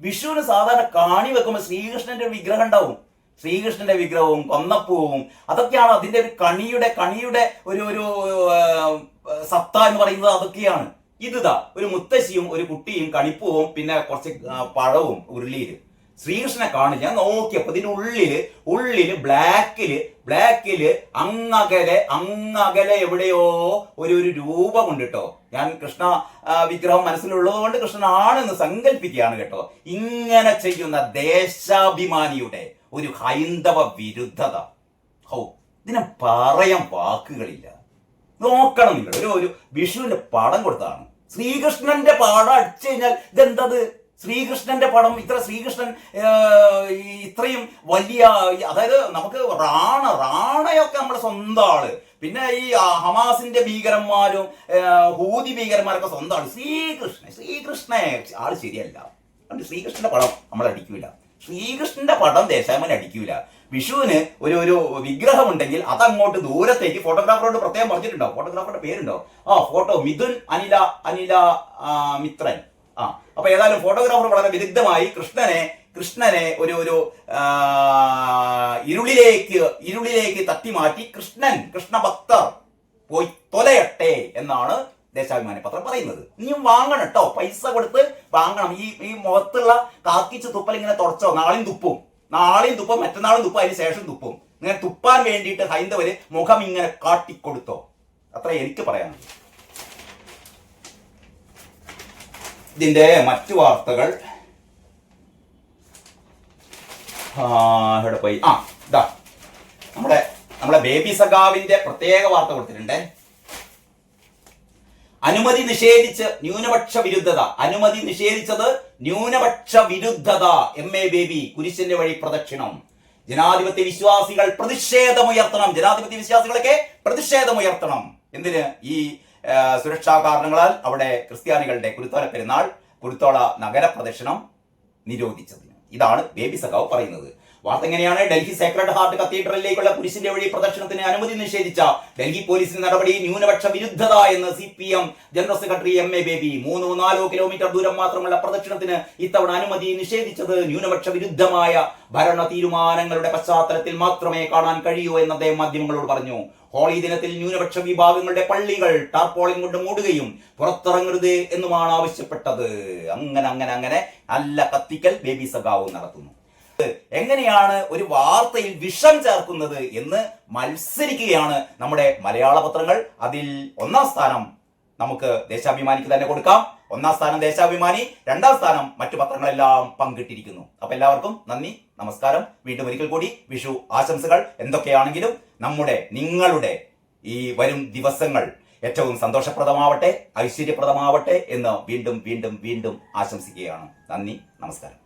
S1: വിഷുവിന് സാധാരണ കാണി വെക്കുമ്പോൾ ശ്രീകൃഷ്ണന്റെ വിഗ്രഹം ഉണ്ടാവും. ശ്രീകൃഷ്ണന്റെ വിഗ്രഹവും കൊന്നപ്പൂവും അതൊക്കെയാണ് അതിന്റെ ഒരു കണിയുടെ ഒരു സത്ത എന്ന് പറയുന്നത്. അതൊക്കെയാണ്. ഇതാ ഒരു മുത്തശ്ശിയും ഒരു കുട്ടിയും കണിപ്പൂവും പിന്നെ കുറച്ച് പഴവും ഉരുളിയിലും ശ്രീകൃഷ്ണനെ കാണില്ല. ഞാൻ നോക്കിയപ്പോ ഉള്ളില് ബ്ലാക്കില് അങ്ങകലെ എവിടെയോ ഒരു രൂപമുണ്ട് കേട്ടോ. ഞാൻ കൃഷ്ണ വിഗ്രഹം മനസ്സിലുള്ളത് കൊണ്ട് കൃഷ്ണനാണെന്ന് സങ്കല്പിക്കുകയാണ് കേട്ടോ. ഇങ്ങനെ ചെയ്യുന്ന ദേശാഭിമാനിയുടെ ഒരു ഹൈന്ദവ വിരുദ്ധത, ഇതിനെ പറയാൻ വാക്കുകളില്ല. നോക്കണം നിങ്ങൾ. ഒരു വിഷുവിന്റെ പടം കൊടുത്താണ്, ശ്രീകൃഷ്ണന്റെ പടം അടിച്ചു കഴിഞ്ഞാൽ ഇതെന്തത്? ശ്രീകൃഷ്ണന്റെ പടം, ശ്രീകൃഷ്ണൻ ഇത്രയും വലിയ, അതായത് നമുക്ക് റാണയൊക്കെ നമ്മുടെ സ്വന്തം ആള്, പിന്നെ ഈ ഹമാസിന്റെ ഭീകരന്മാരും ഹൂതി ഭീകരന്മാരൊക്കെ സ്വന്തം ആള്. ശ്രീകൃഷ്ണനെ ആള് ശരിയല്ല. ശ്രീകൃഷ്ണന്റെ പടം നമ്മൾ അടിക്കൂല, ശ്രീകൃഷ്ണന്റെ പടം ദേശാഭിമാനി അടിക്കൂല. വിഷുവിന് ഒരു വിഗ്രഹം ഉണ്ടെങ്കിൽ അതങ്ങോട്ട് ദൂരത്തേക്ക് ഫോട്ടോഗ്രാഫറോട് പ്രത്യേകം പറഞ്ഞിട്ടുണ്ടാവും. ഫോട്ടോഗ്രാഫറുടെ പേരുണ്ടോ? ഫോട്ടോ മിഥുൻ അനില മിത്രൻ. അപ്പൊ ഏതായാലും ഫോട്ടോഗ്രാഫർ വളരെ വിദഗ്ധമായി കൃഷ്ണനെ ഒരു ഇരുളിലേക്ക് തട്ടിമാറ്റി കൃഷ്ണ ഭക്തർ പോയി തൊലയട്ടെ എന്നാണ് ദേശാഭിമാനി പത്രം പറയുന്നത്. ഇനിയും വാങ്ങണം കേട്ടോ, പൈസ കൊടുത്ത് വാങ്ങണം. ഈ മുഖത്തുള്ള കാക്കിച്ച് തുപ്പൽ ഇങ്ങനെ തുടച്ചോ, നാളെയും തുപ്പും മറ്റന്നാളും തുപ്പും അതിന് ശേഷം തുപ്പും. ഇങ്ങനെ തുപ്പാൻ വേണ്ടിയിട്ട് ഹൈന്ദവര് മുഖം ഇങ്ങനെ കാട്ടിക്കൊടുത്തോ, അത്ര എനിക്ക് പറയാനുണ്ട്. ഇതിന്റെ മറ്റു വാർത്തകൾ ഇവിടെ പോയി. ഇതാ നമ്മുടെ ബേബി സഖാവിന്റെ പ്രത്യേക വാർത്ത കൊടുത്തിട്ടുണ്ട്. അനുമതി നിഷേധിച്ച് ന്യൂനപക്ഷ വിരുദ്ധത. അനുമതി നിഷേധിച്ചത് ന്യൂനപക്ഷ വിരുദ്ധത. MA ബേബി കുരിശിന്റെ വഴി പ്രദക്ഷിണം. ജനാധിപത്യ വിശ്വാസികൾ പ്രതിഷേധമുയർത്തണം. ജനാധിപത്യ വിശ്വാസികളൊക്കെ പ്രതിഷേധമുയർത്തണം. എന്തിന്? ഈ സുരക്ഷാ കാരണങ്ങളാൽ അവിടെ ക്രിസ്ത്യാനികളുടെ കുരുത്തോള നഗര പ്രദക്ഷിണം നിരോധിച്ചതിന്. ഇതാണ് ബേബി സഖാവ് പറയുന്നത്. വാർത്ത എങ്ങനെയാണ്? ഡൽഹി സേക്രഡ് ഹാർട്ട് കത്തീഡ്രലിലേക്കുള്ള കുരിശിന്റെ വഴി പ്രദക്ഷിണത്തിന് അനുമതി നിഷേധിച്ച ഡൽഹി പോലീസിന്റെ നടപടി ന്യൂനപക്ഷ വിരുദ്ധത എന്ന് CPM general secretary MA baby. 3-4 kilometre ദൂരം മാത്രമുള്ള പ്രദക്ഷിണത്തിന് ഇത്തവണ അനുമതി നിഷേധിച്ചത് ന്യൂനപക്ഷ വിരുദ്ധമായ ഭരണ തീരുമാനങ്ങളുടെ പശ്ചാത്തലത്തിൽ മാത്രമേ കാണാൻ കഴിയൂ എന്ന് അദ്ദേഹം മാധ്യമങ്ങളോട് പറഞ്ഞു. ഹോളി ദിനത്തിൽ ന്യൂനപക്ഷ വിഭാഗങ്ങളുടെ പള്ളികൾ ടാർപോളിൻ കൊണ്ട് മൂടുകയും പുറത്തിറങ്ങരുത് എന്നുമാണ് ആവശ്യപ്പെട്ടത്. അങ്ങനെ നല്ല കത്തിക്കൽ ബേബി സഖാവ് നടത്തുന്നു. എങ്ങനെയാണ് ഒരു വാർത്തയിൽ വിഷം ചേർക്കുന്നത് എന്ന് മത്സരിക്കുകയാണ് നമ്മുടെ മലയാള പത്രങ്ങൾ. അതിൽ 1ാം സ്ഥാനം നമുക്ക് ദേശാഭിമാനിക്ക് തന്നെ കൊടുക്കാം. 1ാം സ്ഥാനം ദേശാഭിമാനി, 2ാം സ്ഥാനം മറ്റു പത്രങ്ങളെല്ലാം പങ്കിട്ടിരിക്കുന്നു. അപ്പൊ എല്ലാവർക്കും നന്ദി, നമസ്കാരം. വീണ്ടും ഒരിക്കൽ കൂടി വിഷു ആശംസകൾ. എന്തൊക്കെയാണെങ്കിലും നിങ്ങളുടെ ഈ വരും ദിവസങ്ങൾ ഏറ്റവും സന്തോഷപ്രദമാവട്ടെ, ഐശ്വര്യപ്രദമാവട്ടെ എന്ന് വീണ്ടും ആശംസിക്കുകയാണ്. നന്ദി, നമസ്കാരം.